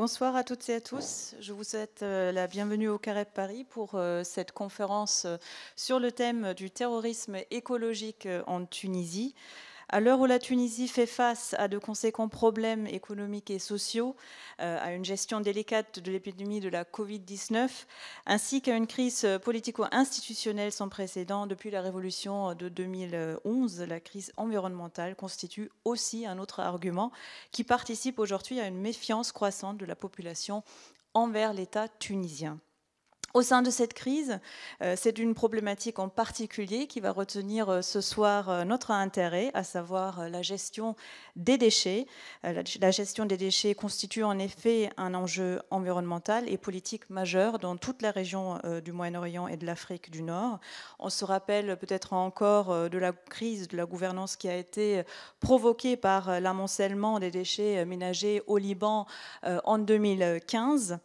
Bonsoir à toutes et à tous. Je vous souhaite la bienvenue au Carré de Paris pour cette conférence sur le thème du terrorisme écologique en Tunisie. À l'heure où la Tunisie fait face à de conséquents problèmes économiques et sociaux, à une gestion délicate de l'épidémie de la Covid-19, ainsi qu'à une crise politico-institutionnelle sans précédent depuis la révolution de 2011, la crise environnementale constitue aussi un autre argument qui participe aujourd'hui à une méfiance croissante de la population envers l'État tunisien. Au sein de cette crise, c'est une problématique en particulier qui va retenir ce soir notre intérêt, à savoir la gestion des déchets. La gestion des déchets constitue en effet un enjeu environnemental et politique majeur dans toute la région du Moyen-Orient et de l'Afrique du Nord. On se rappelle peut-être encore de la crise de la gouvernance qui a été provoquée par l'amoncellement des déchets ménagers au Liban en 2015.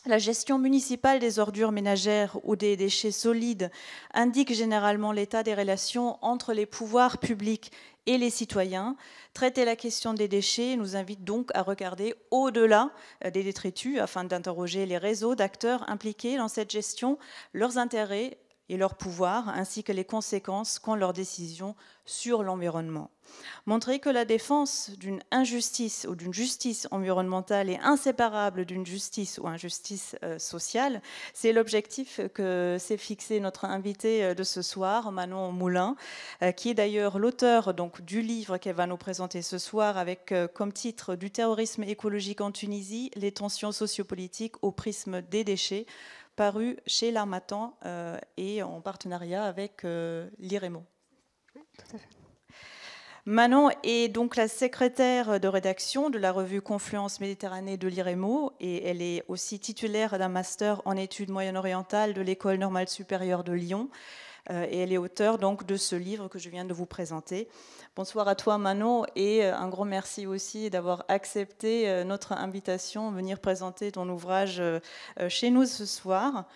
La gestion municipale des ordures ménagères ou des déchets solides indique généralement l'état des relations entre les pouvoirs publics et les citoyens. Traiter la question des déchets nous invite donc à regarder au-delà des détritus afin d'interroger les réseaux d'acteurs impliqués dans cette gestion, leurs intérêts et leurs pouvoirs, ainsi que les conséquences qu'ont leurs décisions sur l'environnement. Montrer que la défense d'une injustice ou d'une justice environnementale est inséparable d'une justice ou injustice sociale, c'est l'objectif que s'est fixé notre invité de ce soir, Manon Moulin, qui est d'ailleurs l'auteur du livre qu'elle va nous présenter ce soir avec comme titre « Du terrorisme écologique en Tunisie, les tensions sociopolitiques au prisme des déchets », paru chez l'Harmattan et en partenariat avec l'IREMO. Tout à fait. Manon est donc la secrétaire de rédaction de la revue Confluence Méditerranée de l'IREMO et elle est aussi titulaire d'un master en études moyen-orientales de l'École normale supérieure de Lyon et elle est auteure donc de ce livre que je viens de vous présenter. Bonsoir à toi Manon et un grand merci aussi d'avoir accepté notre invitation à venir présenter ton ouvrage chez nous ce soir.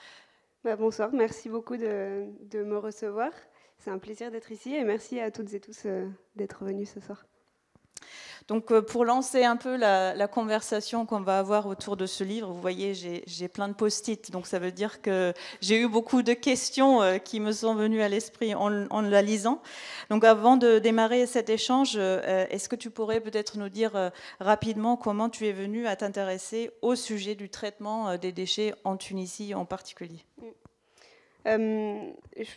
Bonsoir, merci beaucoup de me recevoir. C'est un plaisir d'être ici et merci à toutes et tous d'être venus ce soir. Donc pour lancer un peu la conversation qu'on va avoir autour de ce livre, vous voyez, j'ai plein de post-it, donc ça veut dire que j'ai eu beaucoup de questions qui me sont venues à l'esprit en la lisant. Donc avant de démarrer cet échange, est-ce que tu pourrais peut-être nous dire rapidement comment tu es venu à t'intéresser au sujet du traitement des déchets en Tunisie en particulier ?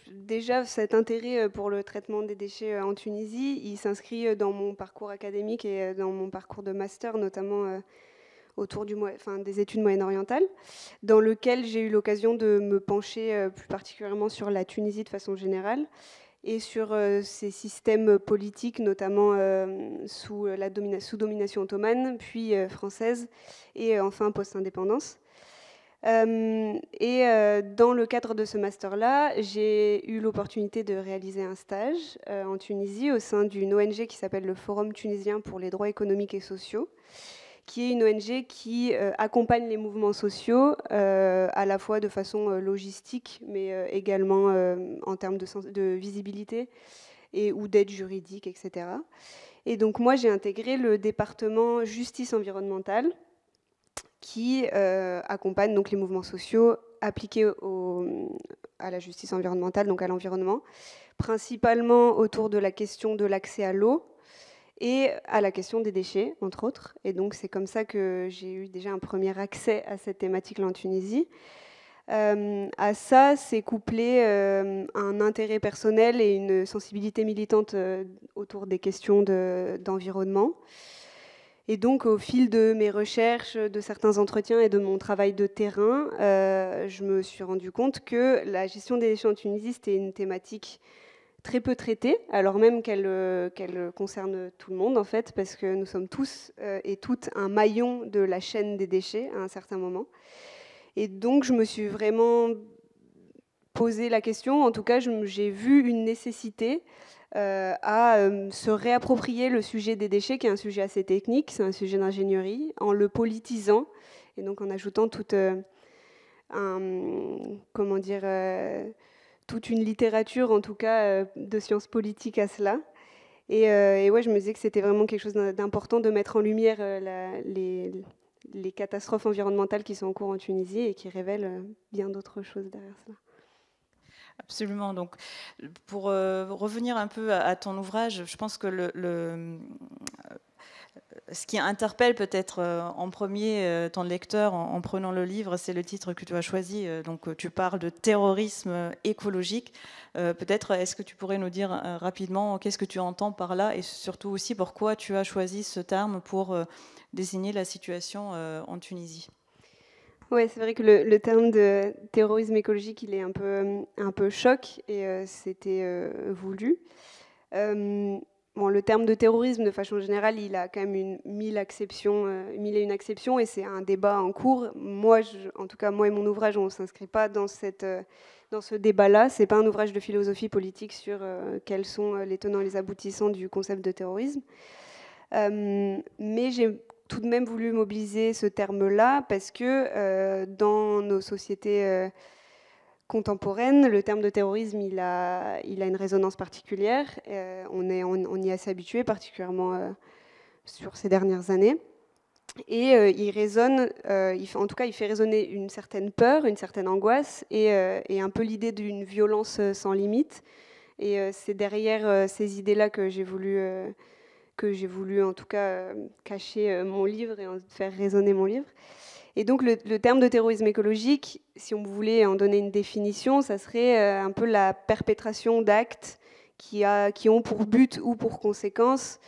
Déjà, cet intérêt pour le traitement des déchets en Tunisie, il s'inscrit dans mon parcours académique et dans mon parcours de master, notamment autour des études moyen-orientales, dans lequel j'ai eu l'occasion de me pencher plus particulièrement sur la Tunisie de façon générale et sur ces systèmes politiques, notamment sous domination ottomane, puis française, et enfin post-indépendance. Dans le cadre de ce master-là, j'ai eu l'opportunité de réaliser un stage en Tunisie au sein d'une ONG qui s'appelle le Forum tunisien pour les droits économiques et sociaux, qui est une ONG qui accompagne les mouvements sociaux à la fois de façon logistique, mais également en termes de visibilité ou d'aide juridique, etc. Et donc moi, j'ai intégré le département justice environnementale, qui accompagne donc les mouvements sociaux appliqués à la justice environnementale, donc à l'environnement, principalement autour de la question de l'accès à l'eau et à la question des déchets, entre autres. Et donc c'est comme ça que j'ai eu déjà un premier accès à cette thématique-là en Tunisie. À ça, c'est couplé un intérêt personnel et une sensibilité militante autour des questions d'environnement. Et donc, au fil de mes recherches, de certains entretiens et de mon travail de terrain, je me suis rendu compte que la gestion des déchets en Tunisie, c'était une thématique très peu traitée, alors même qu'elle concerne tout le monde, en fait, parce que nous sommes tous et toutes un maillon de la chaîne des déchets à un certain moment. Et donc, je me suis vraiment posé la question, en tout cas, j'ai vu une nécessité à se réapproprier le sujet des déchets, qui est un sujet assez technique, c'est un sujet d'ingénierie, en le politisant, et donc en ajoutant toute une littérature, en tout cas, de sciences politiques à cela. Et ouais, je me disais que c'était vraiment quelque chose d'important de mettre en lumière les catastrophes environnementales qui sont en cours en Tunisie et qui révèlent bien d'autres choses derrière cela. Absolument. Donc, pour revenir un peu à ton ouvrage, je pense que ce qui interpelle peut-être en premier ton lecteur en prenant le livre, c'est le titre que tu as choisi. Donc, tu parles de terrorisme écologique. Peut-être, est-ce que tu pourrais nous dire rapidement qu'est-ce que tu entends par là et surtout aussi pourquoi tu as choisi ce terme pour désigner la situation en Tunisie? Oui, c'est vrai que le terme de terrorisme écologique, il est un peu choc et c'était voulu. Bon, le terme de terrorisme, de façon générale, il a quand même mille et une acceptions, et c'est un débat en cours. Moi, en tout cas, moi et mon ouvrage, on ne s'inscrit pas dans ce débat-là. Ce n'est pas un ouvrage de philosophie politique sur quels sont les tenants et les aboutissants du concept de terrorisme. Mais j'ai tout de même voulu mobiliser ce terme-là parce que dans nos sociétés contemporaine, le terme de terrorisme, il a une résonance particulière. On y est assez habitué, particulièrement sur ces dernières années. Et il résonne, en tout cas, il fait résonner une certaine peur, une certaine angoisse et un peu l'idée d'une violence sans limite. Et c'est derrière ces idées-là que j'ai voulu en tout cas cacher mon livre et faire résonner mon livre. Et donc le terme de terrorisme écologique, si on voulait en donner une définition, ça serait un peu la perpétration d'actes qui ont pour but ou pour conséquence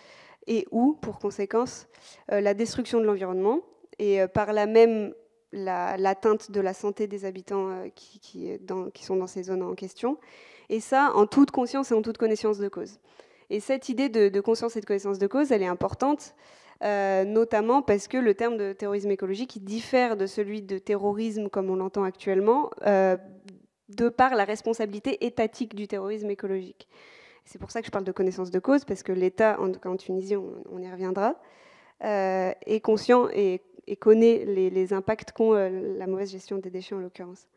la destruction de l'environnement et par là même l'atteinte de la santé des habitants qui sont dans ces zones en question. Et ça, en toute conscience et en toute connaissance de cause. Et cette idée de conscience et de connaissance de cause, elle est importante, notamment parce que le terme de terrorisme écologique il diffère de celui de terrorisme comme on l'entend actuellement, de par la responsabilité étatique du terrorisme écologique. C'est pour ça que je parle de connaissance de cause, parce que l'État, en tout cas en Tunisie, on y reviendra, est conscient et connaît les impacts qu'ont la mauvaise gestion des déchets en l'occurrence.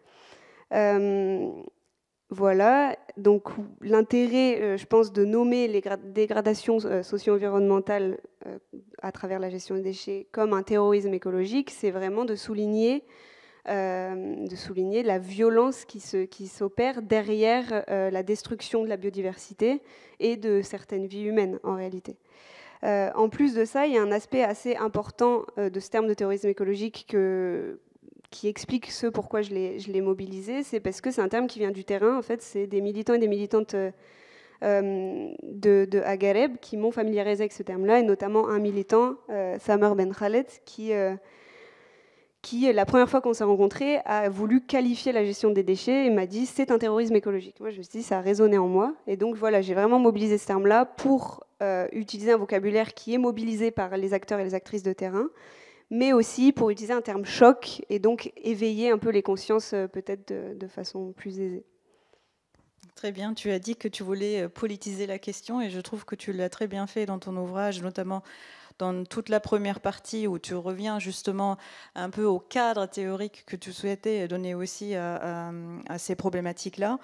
Voilà, donc l'intérêt, je pense, de nommer les dégradations socio-environnementales à travers la gestion des déchets comme un terrorisme écologique, c'est vraiment de souligner la violence qui s'opère derrière la destruction de la biodiversité et de certaines vies humaines, en réalité. En plus de ça, il y a un aspect assez important de ce terme de terrorisme écologique qui explique ce pourquoi je l'ai mobilisé, c'est parce que c'est un terme qui vient du terrain. En fait, c'est des militants et des militantes de Aghareb qui m'ont familiarisé avec ce terme-là, et notamment un militant, Samer Ben Khaled, qui, la première fois qu'on s'est rencontrés, a voulu qualifier la gestion des déchets et m'a dit « c'est un terrorisme écologique ». Moi, je me suis dit, ça a résonné en moi. Et donc, voilà, j'ai vraiment mobilisé ce terme-là pour utiliser un vocabulaire qui est mobilisé par les acteurs et les actrices de terrain, mais aussi pour utiliser un terme choc et donc éveiller un peu les consciences peut-être de façon plus aisée. Très bien, tu as dit que tu voulais politiser la question et je trouve que tu l'as très bien fait dans ton ouvrage, notamment dans toute la première partie où tu reviens justement un peu au cadre théorique que tu souhaitais donner aussi à ces problématiques-là.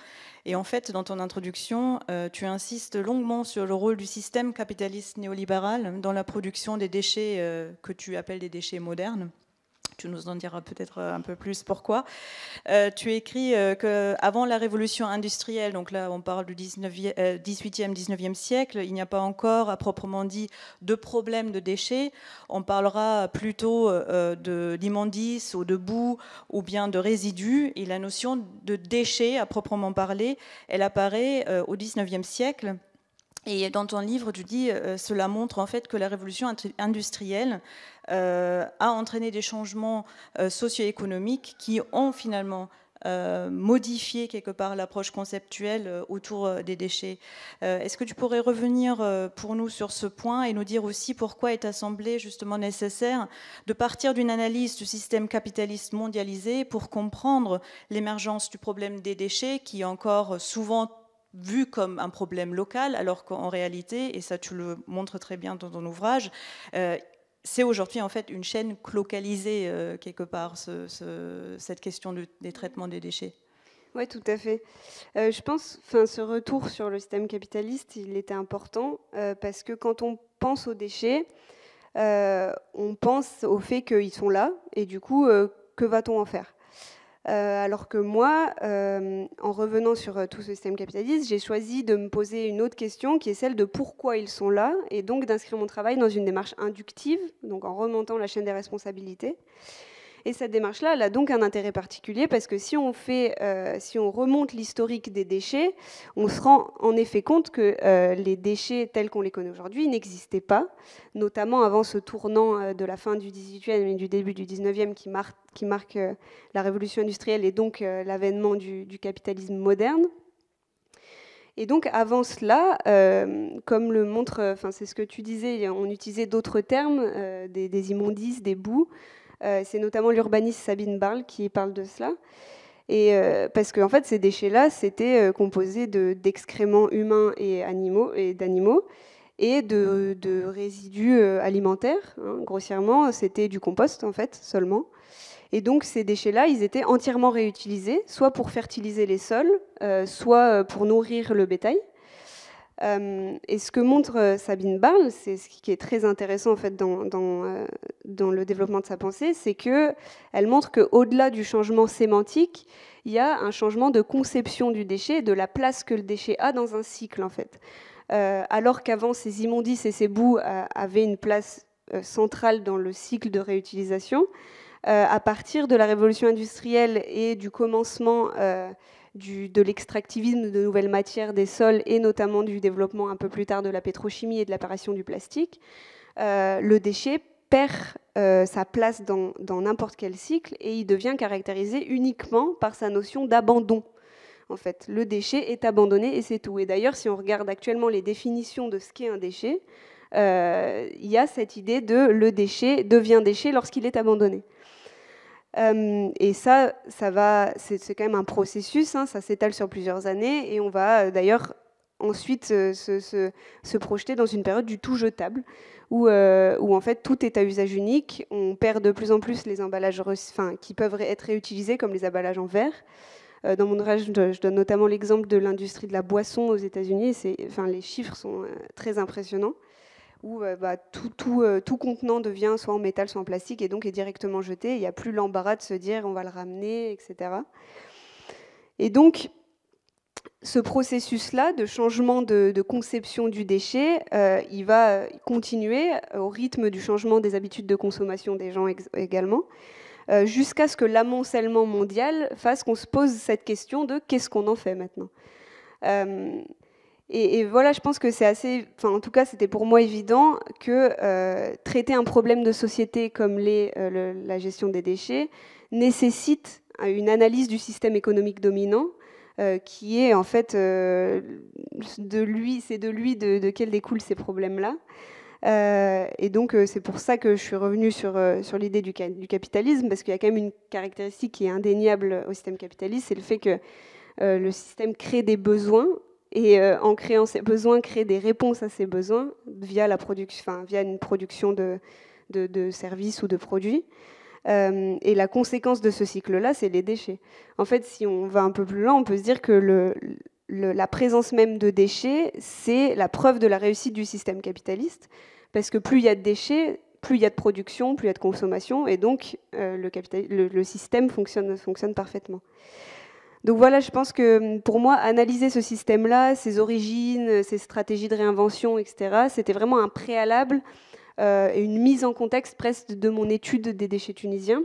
Et en fait, dans ton introduction, tu insistes longuement sur le rôle du système capitaliste néolibéral dans la production des déchets que tu appelles des déchets modernes. Tu nous en diras peut-être un peu plus pourquoi. Tu écris qu'avant la révolution industrielle, donc là on parle du 18e, 19e siècle, il n'y a pas encore à proprement dit de problème de déchets. On parlera plutôt d'immondices ou de boue ou bien de résidus. Et la notion de déchets à proprement parler, elle apparaît au 19e siècle. Et dans ton livre, tu dis cela montre en fait que la révolution industrielle a entraîné des changements socio-économiques qui ont finalement modifié quelque part l'approche conceptuelle autour des déchets. Est-ce que tu pourrais revenir pour nous sur ce point et nous dire aussi pourquoi il t'a semblé justement nécessaire de partir d'une analyse du système capitaliste mondialisé pour comprendre l'émergence du problème des déchets qui est encore souvent vu comme un problème local, alors qu'en réalité, et ça tu le montres très bien dans ton ouvrage, c'est aujourd'hui en fait une chaîne localisée quelque part, cette question des traitements des déchets. Oui, tout à fait. Je pense, ce retour sur le système capitaliste, il était important parce que quand on pense aux déchets, on pense au fait qu'ils sont là, et du coup, que va-t-on en faire ? Alors que moi, en revenant sur tout ce système capitaliste, j'ai choisi de me poser une autre question qui est celle de pourquoi ils sont là, et donc d'inscrire mon travail dans une démarche inductive, donc en remontant la chaîne des responsabilités. Et cette démarche-là, elle a donc un intérêt particulier parce que si on remonte l'historique des déchets, on se rend en effet compte que les déchets tels qu'on les connaît aujourd'hui n'existaient pas, notamment avant ce tournant de la fin du XVIIIe et du début du XIXe qui marque la révolution industrielle et donc l'avènement du capitalisme moderne. Et donc avant cela, comme le montre, c'est ce que tu disais, on utilisait d'autres termes, des immondices, des boues. C'est notamment l'urbaniste Sabine Barl qui parle de cela. Et parce qu'en fait, ces déchets-là, c'était composé d'excréments humains et d'animaux et de résidus alimentaires. Grossièrement, c'était du compost, en fait, seulement. Et donc, ces déchets-là, ils étaient entièrement réutilisés, soit pour fertiliser les sols, soit pour nourrir le bétail. Et ce que montre Sabine Barl, c'est ce qui est très intéressant en fait dans le développement de sa pensée, c'est qu'elle montre qu'au-delà du changement sémantique, il y a un changement de conception du déchet, de la place que le déchet a dans un cycle en fait. Alors qu'avant, ces immondices et ces boues avaient une place centrale dans le cycle de réutilisation, à partir de la révolution industrielle et du commencement de l'extractivisme de nouvelles matières des sols et notamment du développement un peu plus tard de la pétrochimie et de l'apparition du plastique, le déchet perd sa place dans n'importe quel cycle et il devient caractérisé uniquement par sa notion d'abandon. En fait, le déchet est abandonné et c'est tout. Et d'ailleurs, si on regarde actuellement les définitions de ce qu'est un déchet, il y a cette idée de le déchet devient déchet lorsqu'il est abandonné. Et ça c'est quand même un processus, hein, ça s'étale sur plusieurs années, et on va d'ailleurs ensuite se projeter dans une période du tout jetable, où en fait tout est à usage unique, on perd de plus en plus les emballages qui peuvent être réutilisés, comme les emballages en verre. Dans mon ouvrage, je donne notamment l'exemple de l'industrie de la boisson aux États-Unis, les chiffres sont très impressionnants, où tout contenant devient soit en métal, soit en plastique, et donc est directement jeté. Il n'y a plus l'embarras de se dire on va le ramener, etc. Et donc, ce processus-là de changement de conception du déchet, il va continuer au rythme du changement des habitudes de consommation des gens également, jusqu'à ce que l'amoncellement mondial fasse qu'on se pose cette question de qu'est-ce qu'on en fait maintenant. Et voilà, je pense que c'est assez... en tout cas, c'était pour moi évident que traiter un problème de société comme la gestion des déchets nécessite une analyse du système économique dominant, qui est en fait de quel découlent ces problèmes-là. Et donc, c'est pour ça que je suis revenue sur l'idée du capitalisme, parce qu'il y a quand même une caractéristique qui est indéniable au système capitaliste, c'est le fait que le système crée des besoins, et en créant ces besoins, crée des réponses à ces besoins via une production de services ou de produits. Et la conséquence de ce cycle-là, c'est les déchets. En fait, si on va un peu plus loin, on peut se dire que la présence même de déchets, c'est la preuve de la réussite du système capitaliste, parce que plus il y a de déchets, plus il y a de production, plus il y a de consommation, et donc le système fonctionne parfaitement. Donc voilà, je pense que pour moi, analyser ce système-là, ses origines, ses stratégies de réinvention, etc., c'était vraiment un préalable et une mise en contexte presque de mon étude des déchets tunisiens.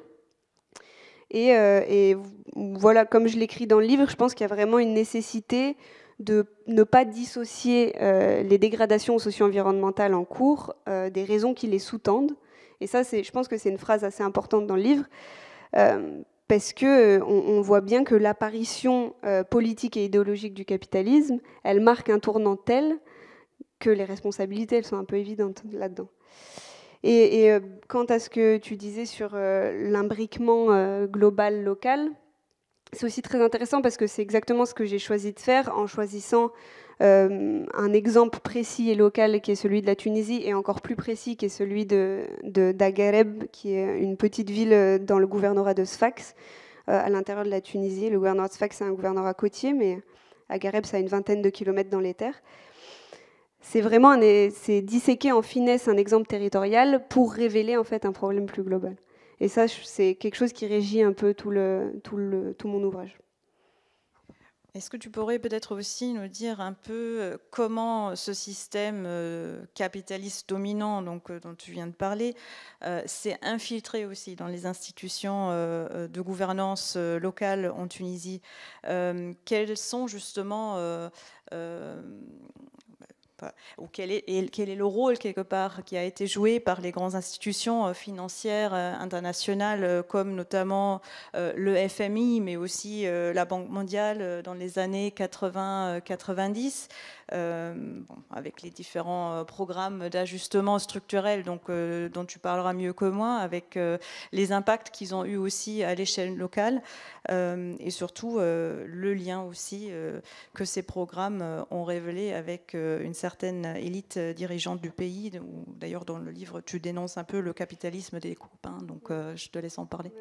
Et voilà, comme je l'écris dans le livre, je pense qu'il y a vraiment une nécessité de ne pas dissocier les dégradations socio-environnementales en cours des raisons qui les sous-tendent. Et ça, je pense que c'est une phrase assez importante dans le livre. Parce qu'on voit bien que l'apparition politique et idéologique du capitalisme, elle marque un tournant tel que les responsabilités, elles sont un peu évidentes là-dedans. Et quant à ce que tu disais sur l'imbriquement global local, c'est aussi très intéressant parce que c'est exactement ce que j'ai choisi de faire en choisissant un exemple précis et local qui est celui de la Tunisie, et encore plus précis qui est celui d'Aghareb, qui est une petite ville dans le gouvernorat de Sfax, à l'intérieur de la Tunisie. Le gouvernorat de Sfax, c'est un gouvernorat côtier, mais Aghareb, ça a une vingtaine de kilomètres dans les terres. c'est vraiment c'est disséquer en finesse un exemple territorial pour révéler en fait un problème plus global. Et ça, c'est quelque chose qui régit un peu tout mon ouvrage. Est-ce que tu pourrais peut-être aussi nous dire un peu comment ce système capitaliste dominant, donc, dont tu viens de parler, s'est infiltré aussi dans les institutions de gouvernance locale en Tunisie? Quels sont justement ou quel est le rôle, quelque part, qui a été joué par les grandes institutions financières internationales, comme notamment le FMI, mais aussi la Banque mondiale dans les années 80-90, avec les différents programmes d'ajustement structurel, donc, dont tu parleras mieux que moi, avec les impacts qu'ils ont eu aussi à l'échelle locale, et surtout le lien aussi que ces programmes ont révélé avec une certaine élite dirigeante du pays, où d'ailleurs dans le livre tu dénonces un peu le capitalisme des copains, donc je te laisse en parler.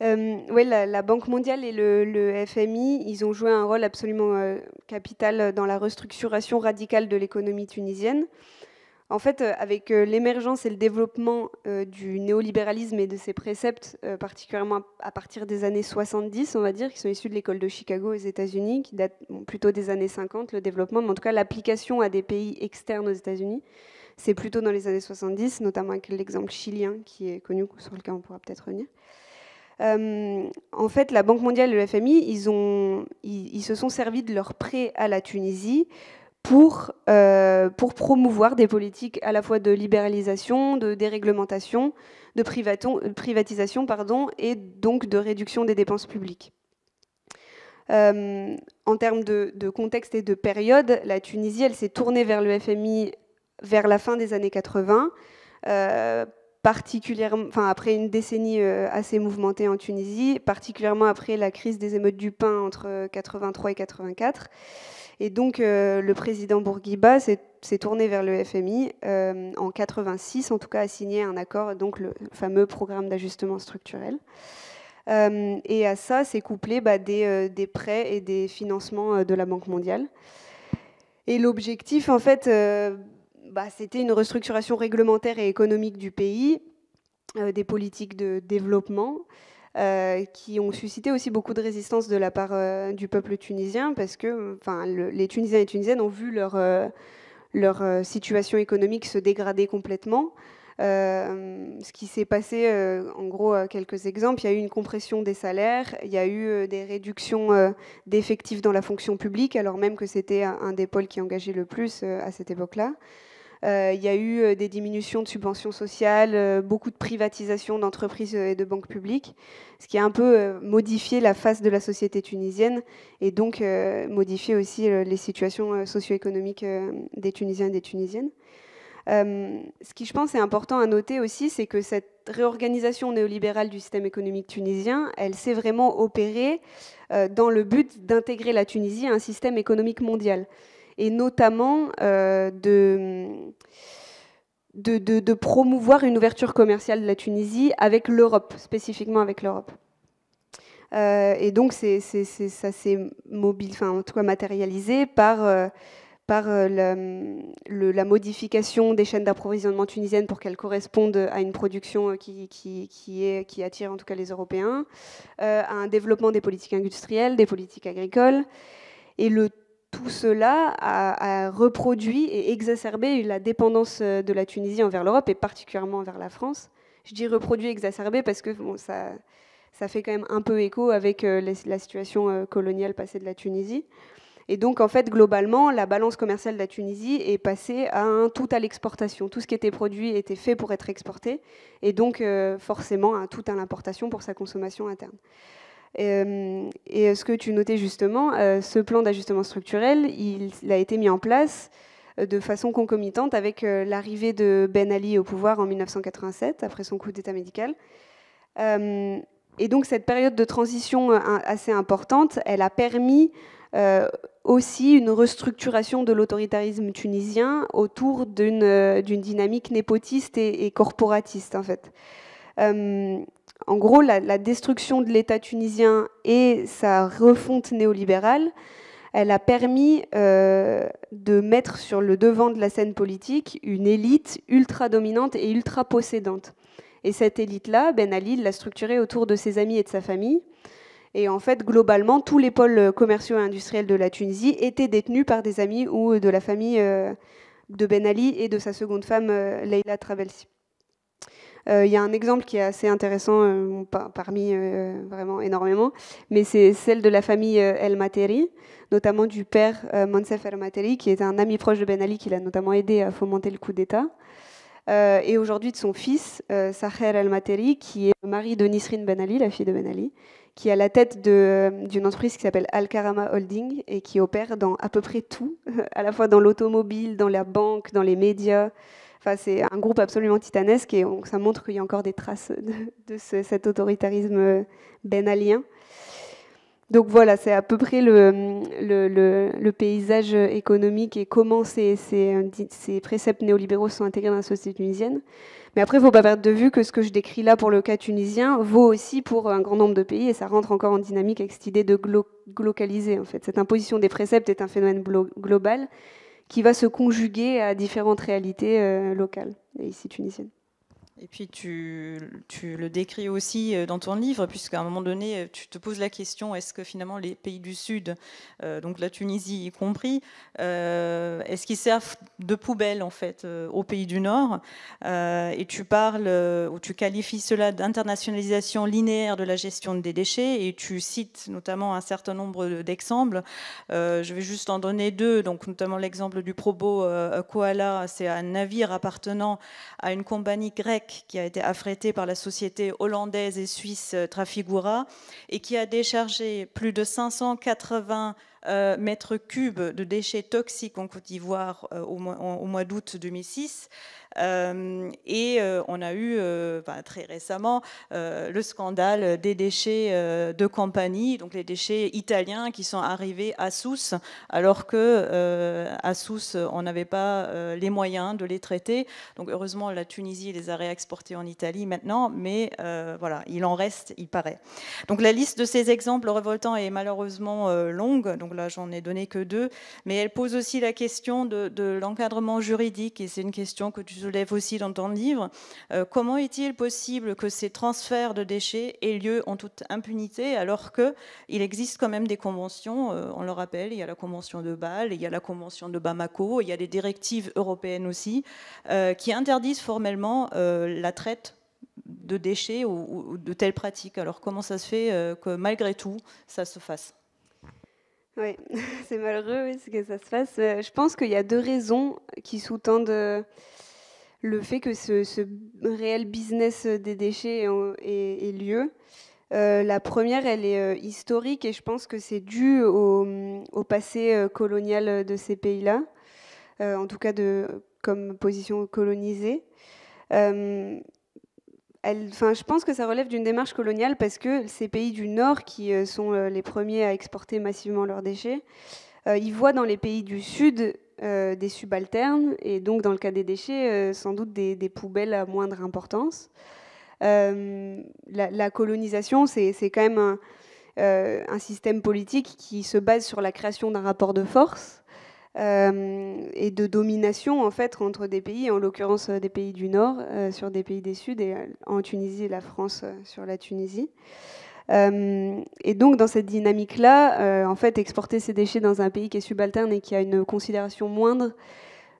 Oui, la Banque mondiale et le FMI, ils ont joué un rôle absolument capital dans la restructuration radicale de l'économie tunisienne. En fait, avec l'émergence et le développement du néolibéralisme et de ses préceptes, particulièrement à partir des années 70, on va dire, qui sont issus de l'école de Chicago aux États-Unis, qui datent plutôt des années 50, le développement, mais en tout cas l'application à des pays externes aux États-Unis, c'est plutôt dans les années 70, notamment avec l'exemple chilien qui est connu, sur lequel on pourra peut-être revenir. En fait, la Banque mondiale et le FMI, ils se sont servis de leurs prêts à la Tunisie pour promouvoir des politiques à la fois de libéralisation, de déréglementation, de privatisation, et donc de réduction des dépenses publiques. En termes de contexte et de période, la Tunisie, elle s'est tournée vers le FMI vers la fin des années 80, particulièrement, après une décennie assez mouvementée en Tunisie, particulièrement après la crise des émeutes du pain entre 83 et 84. Et donc, le président Bourguiba s'est tourné vers le FMI en 86, en tout cas, a signé un accord, donc le fameux programme d'ajustement structurel. Et à ça, s'est couplé des prêts et des financements de la Banque mondiale. Et l'objectif, en fait, c'était une restructuration réglementaire et économique du pays, des politiques de développement, qui ont suscité aussi beaucoup de résistance de la part du peuple tunisien, parce que les Tunisiens et Tunisiennes ont vu leur situation économique se dégrader complètement. Ce qui s'est passé, en gros, quelques exemples, il y a eu une compression des salaires, il y a eu des réductions d'effectifs dans la fonction publique, alors même que c'était un des pôles qui engageait le plus à cette époque-là. Il y a eu des diminutions de subventions sociales, beaucoup de privatisation d'entreprises et de banques publiques, ce qui a un peu modifié la face de la société tunisienne et donc modifié aussi les situations socio-économiques des Tunisiens et des Tunisiennes. Ce qui, je pense, est important à noter aussi, c'est que cette réorganisation néolibérale du système économique tunisien, elle s'est vraiment opérée dans le but d'intégrer la Tunisie à un système économique mondial, et notamment de promouvoir une ouverture commerciale de la Tunisie avec l'Europe, spécifiquement avec l'Europe. Et donc, ça s'est en tout cas matérialisé par la modification des chaînes d'approvisionnement tunisiennes pour qu'elles correspondent à une production qui attire en tout cas les Européens, à un développement des politiques industrielles, des politiques agricoles. Et tout cela a reproduit et exacerbé la dépendance de la Tunisie envers l'Europe et particulièrement envers la France. Je dis reproduit et exacerbé parce que ça fait quand même un peu écho avec la situation coloniale passée de la Tunisie. Et donc, en fait, globalement, la balance commerciale de la Tunisie est passée à un tout à l'exportation. Tout ce qui était produit était fait pour être exporté, et donc forcément un tout à l'importation pour sa consommation interne. Et ce que tu notais justement, ce plan d'ajustement structurel, il a été mis en place de façon concomitante avec l'arrivée de Ben Ali au pouvoir en 1987, après son coup d'État médical. Et donc cette période de transition assez importante, elle a permis aussi une restructuration de l'autoritarisme tunisien autour d'une dynamique népotiste et corporatiste, en fait. En gros, la destruction de l'État tunisien et sa refonte néolibérale, elle a permis de mettre sur le devant de la scène politique une élite ultra dominante et ultra possédante. Et cette élite-là, Ben Ali l'a structurée autour de ses amis et de sa famille. Et en fait, globalement, tous les pôles commerciaux et industriels de la Tunisie étaient détenus par des amis ou de la famille de Ben Ali et de sa seconde femme, Leila Trabelsi. Il y a un exemple qui est assez intéressant, parmi vraiment énormément, mais c'est celle de la famille El Materi, notamment du père Monsef El Materi, qui est un ami proche de Ben Ali, qui l'a notamment aidé à fomenter le coup d'État. Et aujourd'hui de son fils, Saher El Materi, qui est le mari de Nisrin Ben Ali, la fille de Ben Ali, qui est à la tête d'une entreprise qui s'appelle Al-Karama Holding et qui opère dans à peu près tout, à la fois dans l'automobile, dans la banque, dans les médias. Enfin, c'est un groupe absolument titanesque et ça montre qu'il y a encore des traces de cet autoritarisme ben-alien. Donc voilà, c'est à peu près le paysage économique et comment ces préceptes néolibéraux sont intégrés dans la société tunisienne. Mais après, il ne faut pas perdre de vue que ce que je décris là pour le cas tunisien vaut aussi pour un grand nombre de pays et ça rentre encore en dynamique avec cette idée de glocaliser. En fait. Cette imposition des préceptes est un phénomène global qui va se conjuguer à différentes réalités locales et ici tunisiennes. Et puis tu le décris aussi dans ton livre, puisqu'à un moment donné, tu te poses la question, est-ce que finalement les pays du Sud, donc la Tunisie y compris, est-ce qu'ils servent de poubelle en fait aux pays du Nord? Et tu parles, ou tu qualifies cela d'internationalisation linéaire de la gestion des déchets, et tu cites notamment un certain nombre d'exemples. Je vais juste en donner deux, donc notamment l'exemple du Probo Koala, c'est un navire appartenant à une compagnie grecque qui a été affrété par la société hollandaise et suisse Trafigura et qui a déchargé plus de 580 mètres cubes de déchets toxiques en Côte d'Ivoire au mois d'août 2006. Et on a eu très récemment le scandale des déchets de compagnie, donc les déchets italiens qui sont arrivés à Sousse, alors que à Sousse on n'avait pas les moyens de les traiter. Donc heureusement la Tunisie les a réexportés en Italie maintenant, mais voilà, il en reste, il paraît. Donc la liste de ces exemples révoltants est malheureusement longue, donc là j'en ai donné que deux, mais elle pose aussi la question de l'encadrement juridique, et c'est une question que tu soulèves aussi dans ton livre. Comment est-il possible que ces transferts de déchets aient lieu en toute impunité, alors qu'il existe quand même des conventions, on le rappelle, il y a la convention de Bâle, il y a la convention de Bamako, il y a des directives européennes aussi, qui interdisent formellement la traite de déchets ou de telles pratiques. Alors comment ça se fait que malgré tout, ça se fasse? Oui, c'est malheureux que ça se fasse. Je pense qu'il y a deux raisons qui sous-tendent le fait que ce réel business des déchets ait lieu. La première, elle est historique et je pense que c'est dû au passé colonial de ces pays-là, en tout cas comme position colonisée. Je pense que ça relève d'une démarche coloniale parce que ces pays du Nord, qui sont les premiers à exporter massivement leurs déchets, ils voient dans les pays du Sud des subalternes, et donc dans le cas des déchets, sans doute des poubelles à moindre importance. La colonisation, c'est quand même un système politique qui se base sur la création d'un rapport de force et de domination en fait entre des pays, en l'occurrence des pays du Nord sur des pays des Sud, et en Tunisie et la France sur la Tunisie. Et donc dans cette dynamique-là, en fait, exporter ces déchets dans un pays qui est subalterne et qui a une considération moindre,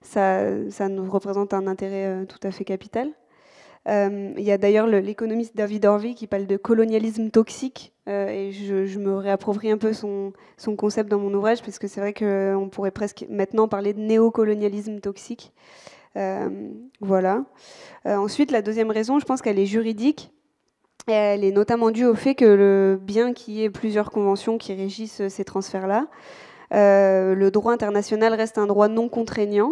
ça nous représente un intérêt tout à fait capital. Il y a d'ailleurs l'économiste David Horvey qui parle de colonialisme toxique, et je me réapproprie un peu son concept dans mon ouvrage, parce que c'est vrai qu'on pourrait presque maintenant parler de néocolonialisme toxique. Voilà. Ensuite, la deuxième raison, je pense qu'elle est juridique. Elle est notamment due au fait que bien qu'il y ait plusieurs conventions qui régissent ces transferts-là, le droit international reste un droit non contraignant,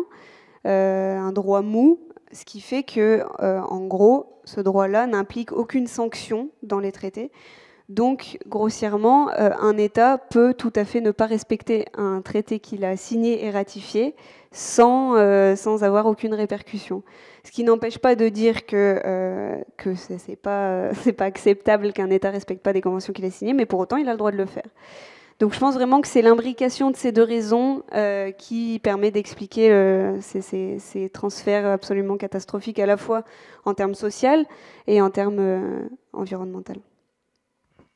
un droit mou, ce qui fait que, en gros, ce droit-là n'implique aucune sanction dans les traités. Donc, grossièrement, un État peut tout à fait ne pas respecter un traité qu'il a signé et ratifié sans avoir aucune répercussion. Ce qui n'empêche pas de dire que c'est pas acceptable qu'un État ne respecte pas des conventions qu'il a signées, mais pour autant, il a le droit de le faire. Donc je pense vraiment que c'est l'imbrication de ces deux raisons qui permet d'expliquer ces transferts absolument catastrophiques, à la fois en termes sociaux et en termes environnementaux.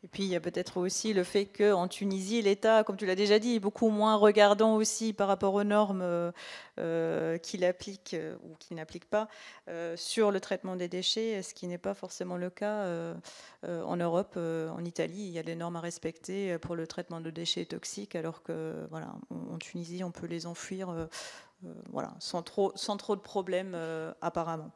Et puis il y a peut-être aussi le fait qu'en Tunisie, l'État, comme tu l'as déjà dit, est beaucoup moins regardant aussi par rapport aux normes qu'il applique ou qu'il n'applique pas sur le traitement des déchets, ce qui n'est pas forcément le cas en Europe. En Italie, il y a des normes à respecter pour le traitement de déchets toxiques, alors que voilà, en Tunisie, on peut les enfuir voilà, sans trop de problèmes apparemment.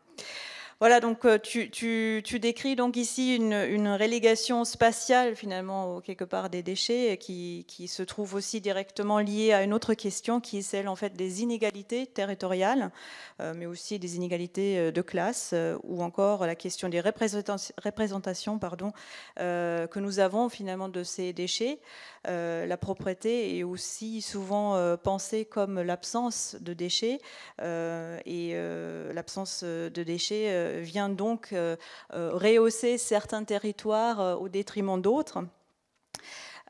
Voilà, donc tu décris donc ici une relégation spatiale finalement quelque part des déchets qui se trouve aussi directement liée à une autre question qui est celle en fait des inégalités territoriales, mais aussi des inégalités de classe ou encore la question des représentations que nous avons finalement de ces déchets. La propreté est aussi souvent pensée comme l'absence de déchets et l'absence de déchets vient donc rehausser certains territoires au détriment d'autres.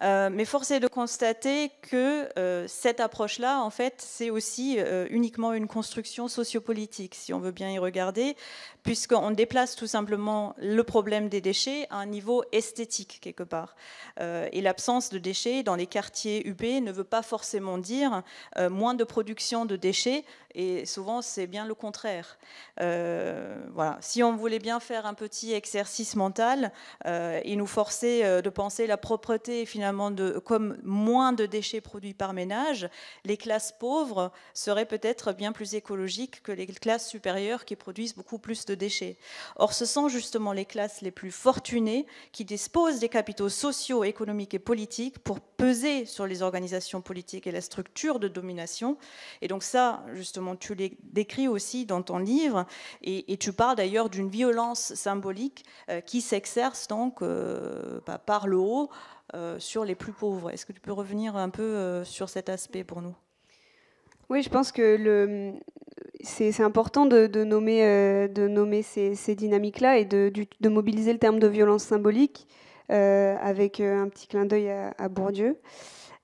Mais force est de constater que cette approche-là, en fait, c'est aussi uniquement une construction sociopolitique, si on veut bien y regarder, puisqu'on déplace tout simplement le problème des déchets à un niveau esthétique, quelque part. Et l'absence de déchets dans les quartiers UP ne veut pas forcément dire moins de production de déchets, et souvent c'est bien le contraire. Voilà. Si on voulait bien faire un petit exercice mental et nous forcer de penser la propreté finalement comme moins de déchets produits par ménage, les classes pauvres seraient peut-être bien plus écologiques que les classes supérieures qui produisent beaucoup plus de déchets. Or, ce sont justement les classes les plus fortunées qui disposent des capitaux sociaux, économiques et politiques pour peser sur les organisations politiques et la structure de domination. Et donc ça, justement, tu les décris aussi dans ton livre, et tu parles d'ailleurs d'une violence symbolique qui s'exerce donc par le haut sur les plus pauvres. Est-ce que tu peux revenir un peu sur cet aspect pour nous ? Oui, je pense que c'est important de nommer ces dynamiques-là et de mobiliser le terme de violence symbolique avec un petit clin d'œil à Bourdieu.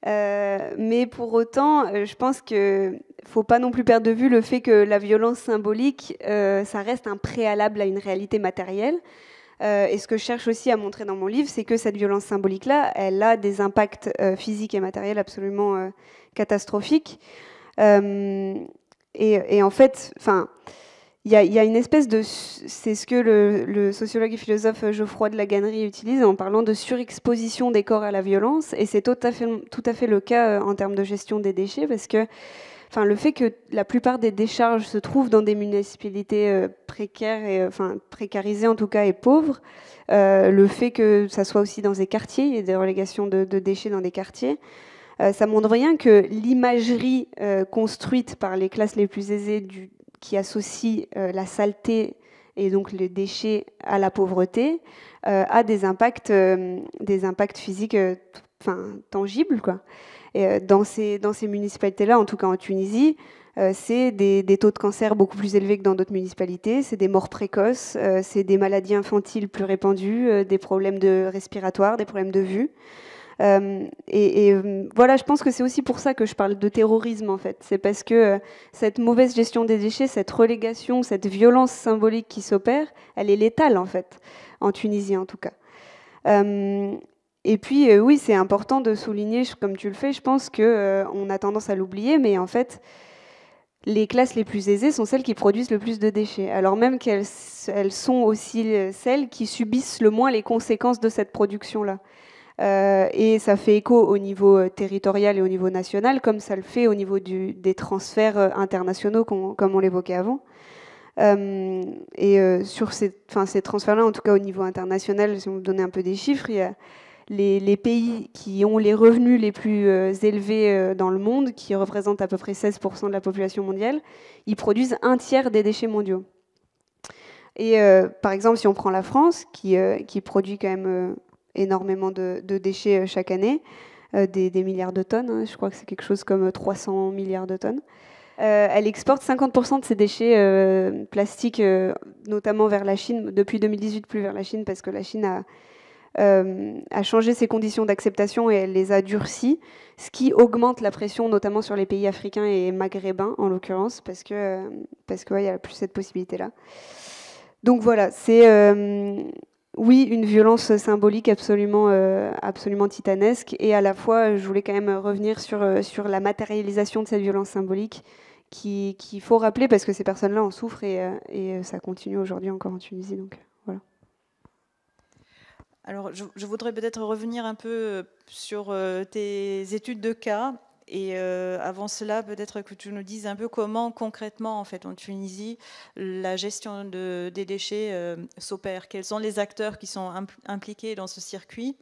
Mais pour autant, je pense qu'il ne faut pas non plus perdre de vue le fait que la violence symbolique, ça reste un préalable à une réalité matérielle. Et ce que je cherche aussi à montrer dans mon livre, c'est que cette violence symbolique-là, elle a des impacts physiques et matériels absolument catastrophiques. Et en fait, il y a une espèce de... C'est ce que le sociologue et philosophe Geoffroy de la Gannerie utilise en parlant de surexposition des corps à la violence. Et c'est tout à fait le cas en termes de gestion des déchets, parce que le fait que la plupart des décharges se trouvent dans des municipalités précaires, précarisées en tout cas, et pauvres, le fait que ça soit aussi dans des quartiers, il y a des relégations de déchets dans des quartiers, ça montre bien que l'imagerie construite par les classes les plus aisées qui associe la saleté et donc les déchets à la pauvreté a des impacts physiques tangibles, quoi. Et dans ces municipalités-là, en tout cas en Tunisie, c'est des taux de cancer beaucoup plus élevés que dans d'autres municipalités, c'est des morts précoces, c'est des maladies infantiles plus répandues, des problèmes respiratoires, des problèmes de vue. Voilà, je pense que c'est aussi pour ça que je parle de terrorisme, en fait. C'est parce que cette mauvaise gestion des déchets, cette relégation, cette violence symbolique qui s'opère, elle est létale, en fait, en Tunisie en tout cas. Et puis, oui, c'est important de souligner, comme tu le fais, je pense qu'on a tendance à l'oublier, mais en fait, les classes les plus aisées sont celles qui produisent le plus de déchets, alors même qu'elles sont aussi celles qui subissent le moins les conséquences de cette production-là. Et ça fait écho au niveau territorial et au niveau national, comme ça le fait au niveau des transferts internationaux, comme on l'évoquait avant. Sur ces transferts-là, en tout cas au niveau international, si on me donnait un peu des chiffres, il y a les pays qui ont les revenus les plus élevés dans le monde, qui représentent à peu près 16% de la population mondiale, ils produisent un tiers des déchets mondiaux. Et par exemple, si on prend la France, qui produit quand même énormément de déchets chaque année, des milliards de tonnes, hein, je crois que c'est quelque chose comme 300 milliards de tonnes, elle exporte 50% de ses déchets plastiques, notamment vers la Chine, depuis 2018 plus vers la Chine, parce que la Chine a changé ses conditions d'acceptation et elle les a durcies, ce qui augmente la pression, notamment sur les pays africains et maghrébins, en l'occurrence, parce que ouais, il n'y a plus cette possibilité-là. Donc voilà, c'est oui, une violence symbolique absolument, absolument titanesque, et à la fois, je voulais quand même revenir sur la matérialisation de cette violence symbolique qu'il faut rappeler, parce que ces personnes-là en souffrent, et ça continue aujourd'hui encore en Tunisie. Donc voilà. Alors, je voudrais peut-être revenir un peu sur tes études de cas. Et avant cela, peut-être que tu nous dises un peu comment concrètement, en fait, en Tunisie, la gestion des déchets s'opère. Quels sont les acteurs qui sont impliqués dans ce circuit?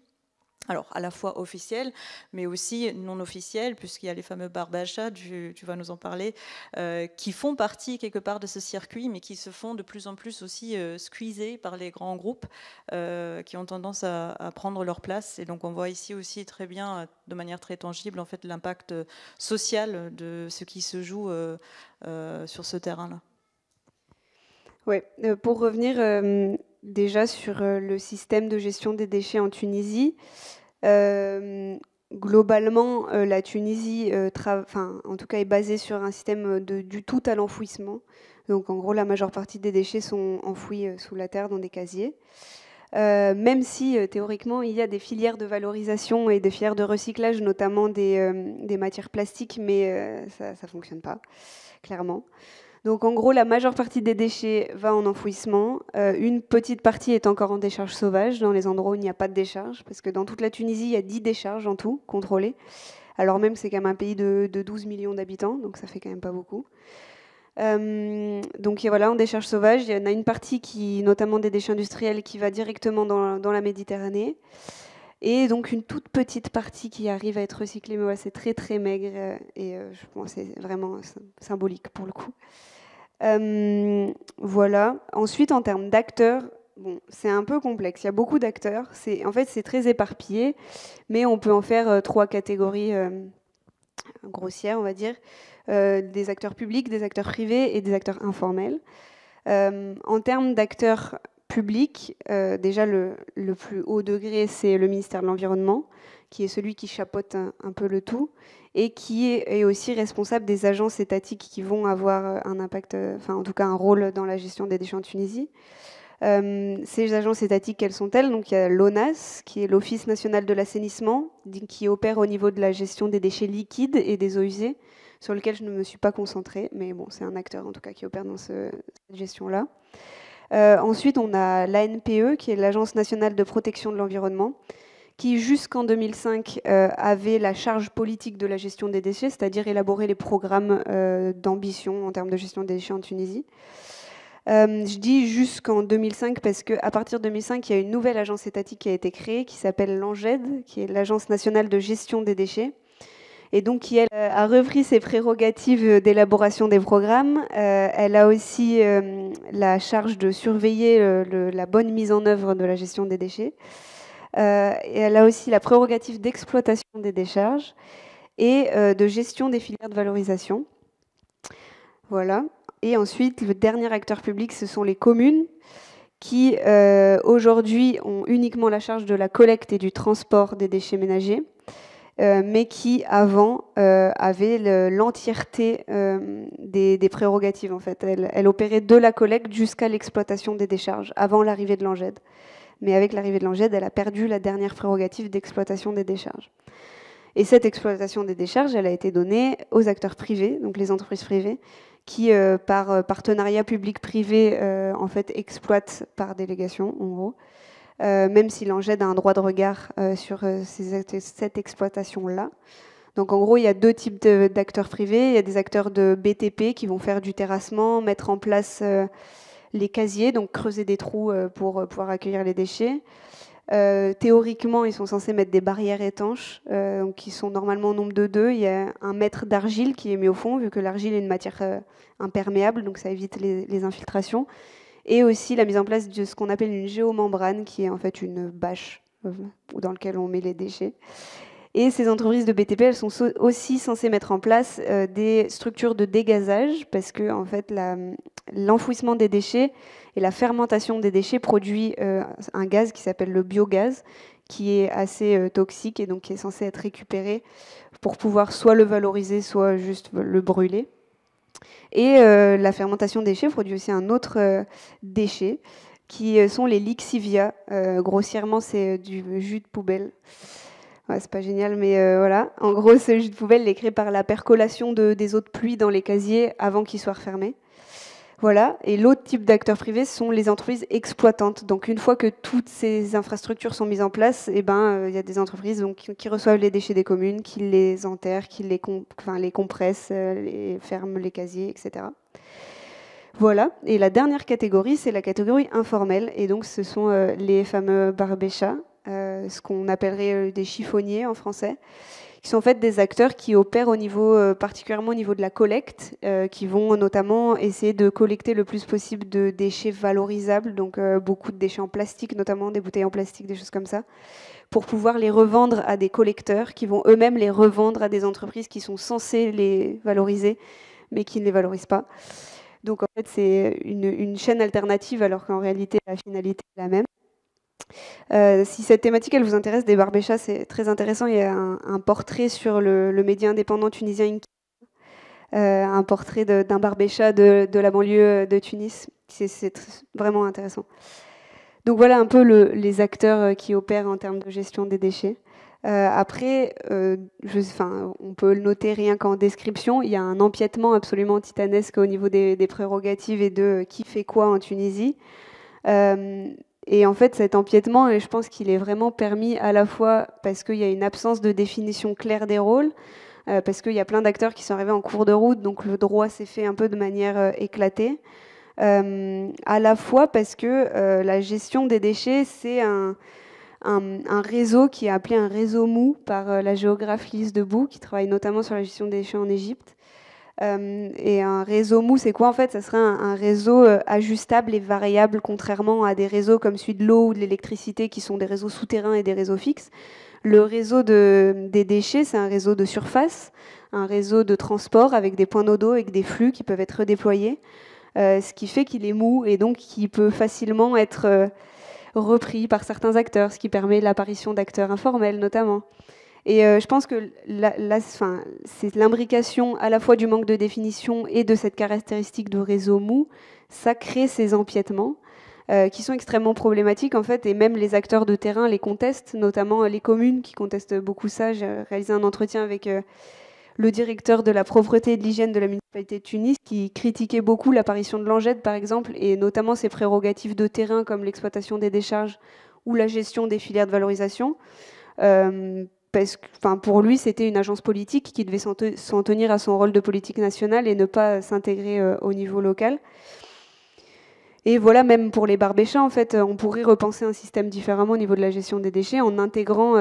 Alors, à la fois officiel, mais aussi non officiel, puisqu'il y a les fameux barbachas, tu vas nous en parler, qui font partie quelque part de ce circuit, mais qui se font de plus en plus aussi squeezer par les grands groupes qui ont tendance à prendre leur place. Et donc, on voit ici aussi très bien, de manière très tangible, en fait, l'impact social de ce qui se joue sur ce terrain-là. Oui, pour revenir déjà sur le système de gestion des déchets en Tunisie, globalement, la Tunisie, en tout cas, est basée sur un système du tout à l'enfouissement. Donc, en gros, la majeure partie des déchets sont enfouis sous la terre dans des casiers. Même si, théoriquement, il y a des filières de valorisation et des filières de recyclage, notamment des matières plastiques, mais ça ne fonctionne pas, clairement. Donc en gros, la majeure partie des déchets va en enfouissement. Une petite partie est encore en décharge sauvage, dans les endroits où il n'y a pas de décharge, parce que dans toute la Tunisie, il y a 10 décharges en tout, contrôlées. Alors même, c'est quand même un pays de 12 millions d'habitants, donc ça fait quand même pas beaucoup. Donc voilà, en décharge sauvage, il y en a une partie, notamment des déchets industriels, qui va directement dans la Méditerranée. Et donc une toute petite partie qui arrive à être recyclée, mais ouais, c'est très très maigre, et je pense que c'est vraiment symbolique pour le coup. Voilà. Ensuite, en termes d'acteurs, bon, c'est un peu complexe. Il y a beaucoup d'acteurs. En fait, c'est très éparpillé, mais on peut en faire 3 catégories grossières, on va dire. Des acteurs publics, des acteurs privés et des acteurs informels. En termes d'acteurs publics, déjà le plus haut degré, c'est le ministère de l'Environnement, qui est celui qui chapeaute un peu le tout, et qui est aussi responsable des agences étatiques qui vont avoir un impact, en tout cas un rôle dans la gestion des déchets en Tunisie. Ces agences étatiques, quelles sont-elles? Donc il y a l'ONAS, qui est l'Office national de l'assainissement, qui opère au niveau de la gestion des déchets liquides et des eaux usées, sur lequel je ne me suis pas concentrée, mais bon, c'est un acteur en tout cas qui opère dans cette gestion-là. Ensuite, on a l'ANPE, qui est l'Agence nationale de protection de l'environnement, qui jusqu'en 2005 avait la charge politique de la gestion des déchets, c'est-à-dire élaborer les programmes d'ambition en termes de gestion des déchets en Tunisie. Je dis jusqu'en 2005 parce qu'à partir de 2005, il y a une nouvelle agence étatique qui a été créée, qui s'appelle l'ANGED, qui est l'Agence nationale de gestion des déchets, et donc qui elle, a repris ses prérogatives d'élaboration des programmes. Elle a aussi la charge de surveiller la bonne mise en œuvre de la gestion des déchets. Et elle a aussi la prérogative d'exploitation des décharges et de gestion des filières de valorisation. Voilà. Et ensuite, le dernier acteur public, ce sont les communes qui, aujourd'hui, ont uniquement la charge de la collecte et du transport des déchets ménagers, mais qui, avant, avaient l'entièreté des prérogatives, en fait. Elle opérait de la collecte jusqu'à l'exploitation des décharges, avant l'arrivée de l'ANGED. Mais avec l'arrivée de l'ANGED, elle a perdu la dernière prérogative d'exploitation des décharges. Et cette exploitation des décharges, elle a été donnée aux acteurs privés, donc les entreprises privées, qui, par partenariat public-privé, en fait, exploitent par délégation, en gros, même si l'ANGED a un droit de regard sur cette exploitation-là. Donc, en gros, il y a 2 types d'acteurs privés. Il y a des acteurs de BTP qui vont faire du terrassement, mettre en place les casiers, donc creuser des trous pour pouvoir accueillir les déchets. Théoriquement, ils sont censés mettre des barrières étanches, donc qui sont normalement au nombre de 2. Il y a un mètre d'argile qui est mis au fond, vu que l'argile est une matière imperméable, donc ça évite les infiltrations. Et aussi la mise en place de ce qu'on appelle une géomembrane, qui est en fait une bâche dans laquelle on met les déchets. Et ces entreprises de BTP, elles sont aussi censées mettre en place des structures de dégazage, parce que en fait, l'enfouissement des déchets et la fermentation des déchets produit un gaz qui s'appelle le biogaz, qui est assez toxique et donc qui est censé être récupéré pour pouvoir soit le valoriser, soit juste le brûler. Et la fermentation des déchets produit aussi un autre déchet, qui sont les lixivia. Grossièrement, c'est du jus de poubelle. Ouais, c'est pas génial, mais voilà. En gros, ce jus de poubelle il est créé par la percolation des eaux de pluie dans les casiers avant qu'ils soient refermés. Voilà. Et l'autre type d'acteurs privés sont les entreprises exploitantes. Donc, une fois que toutes ces infrastructures sont mises en place, eh ben, y a des entreprises donc, qui reçoivent les déchets des communes, qui les enterrent, qui les compressent, les ferment les casiers, etc. Voilà. Et la dernière catégorie, c'est la catégorie informelle. Et donc, ce sont les fameux barbéchas, ce qu'on appellerait des chiffonniers en français, qui sont en fait des acteurs qui opèrent au niveau, particulièrement au niveau de la collecte, qui vont notamment essayer de collecter le plus possible de déchets valorisables, donc beaucoup de déchets en plastique, notamment des bouteilles en plastique, des choses comme ça, pour pouvoir les revendre à des collecteurs qui vont eux-mêmes les revendre à des entreprises qui sont censées les valoriser, mais qui ne les valorisent pas. Donc en fait, c'est une chaîne alternative, alors qu'en réalité, la finalité est la même. Si cette thématique elle vous intéresse, des barbéchas, c'est très intéressant. Il y a un portrait sur le média indépendant tunisien, un portrait d'un barbécha de la banlieue de Tunis. C'est vraiment intéressant. Donc voilà un peu les acteurs qui opèrent en termes de gestion des déchets. Après, on peut le noter rien qu'en description, il y a un empiètement absolument titanesque au niveau des prérogatives et de qui fait quoi en Tunisie. Et en fait, cet empiètement, je pense qu'il est vraiment permis à la fois parce qu'il y a une absence de définition claire des rôles, parce qu'il y a plein d'acteurs qui sont arrivés en cours de route, donc le droit s'est fait un peu de manière éclatée. À la fois parce que la gestion des déchets, c'est un réseau qui est appelé un réseau mou par la géographe Lise Debout, qui travaille notamment sur la gestion des déchets en Égypte. Et un réseau mou, c'est quoi en fait? Ça serait un réseau ajustable et variable, contrairement à des réseaux comme celui de l'eau ou de l'électricité, qui sont des réseaux souterrains et des réseaux fixes. Le réseau des déchets, c'est un réseau de surface, un réseau de transport avec des points d'eau et des flux qui peuvent être redéployés, ce qui fait qu'il est mou et donc qui peut facilement être repris par certains acteurs, ce qui permet l'apparition d'acteurs informels notamment. Et je pense que c'est l'imbrication à la fois du manque de définition et de cette caractéristique de réseau mou, ça crée ces empiètements qui sont extrêmement problématiques en fait, et même les acteurs de terrain les contestent, notamment les communes qui contestent beaucoup ça. J'ai réalisé un entretien avec le directeur de la propreté et de l'hygiène de la municipalité de Tunis, qui critiquait beaucoup l'apparition de l'Anged, par exemple, et notamment ses prérogatives de terrain comme l'exploitation des décharges ou la gestion des filières de valorisation. Parce que, pour lui, c'était une agence politique qui devait s'en tenir à son rôle de politique nationale et ne pas s'intégrer au niveau local. Et voilà, même pour les barbéchas, en fait, on pourrait repenser un système différemment au niveau de la gestion des déchets en intégrant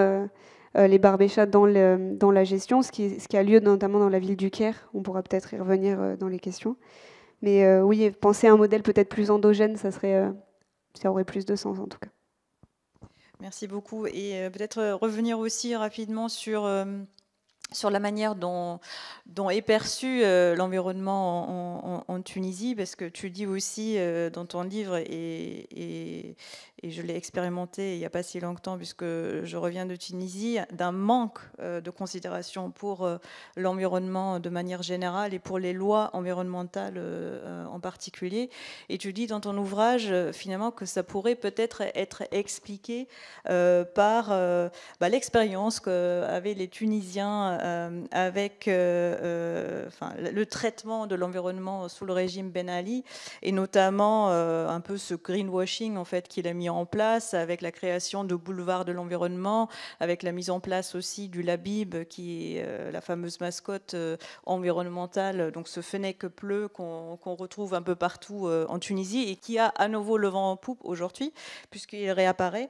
les barbéchas dans la gestion, ce qui a lieu notamment dans la ville du Caire. On pourra peut-être y revenir dans les questions. Mais oui, penser à un modèle peut-être plus endogène, ça aurait plus de sens en tout cas. Merci beaucoup. Et peut-être revenir aussi rapidement sur la manière dont est perçu l'environnement en Tunisie, parce que tu dis aussi dans ton livre, et je l'ai expérimenté il n'y a pas si longtemps, puisque je reviens de Tunisie, d'un manque de considération pour l'environnement de manière générale et pour les lois environnementales en particulier. Et tu dis dans ton ouvrage, finalement, que ça pourrait peut-être être expliqué par l'expérience qu'avaient les Tunisiens avec le traitement de l'environnement sous le régime Ben Ali, et notamment un peu ce greenwashing en fait qu'il a mis en place avec la création de boulevards de l'environnement, avec la mise en place aussi du Labib, qui est la fameuse mascotte environnementale, donc ce fenêtre bleu qu'on retrouve un peu partout en Tunisie et qui a à nouveau le vent en poupe aujourd'hui puisqu'il réapparaît.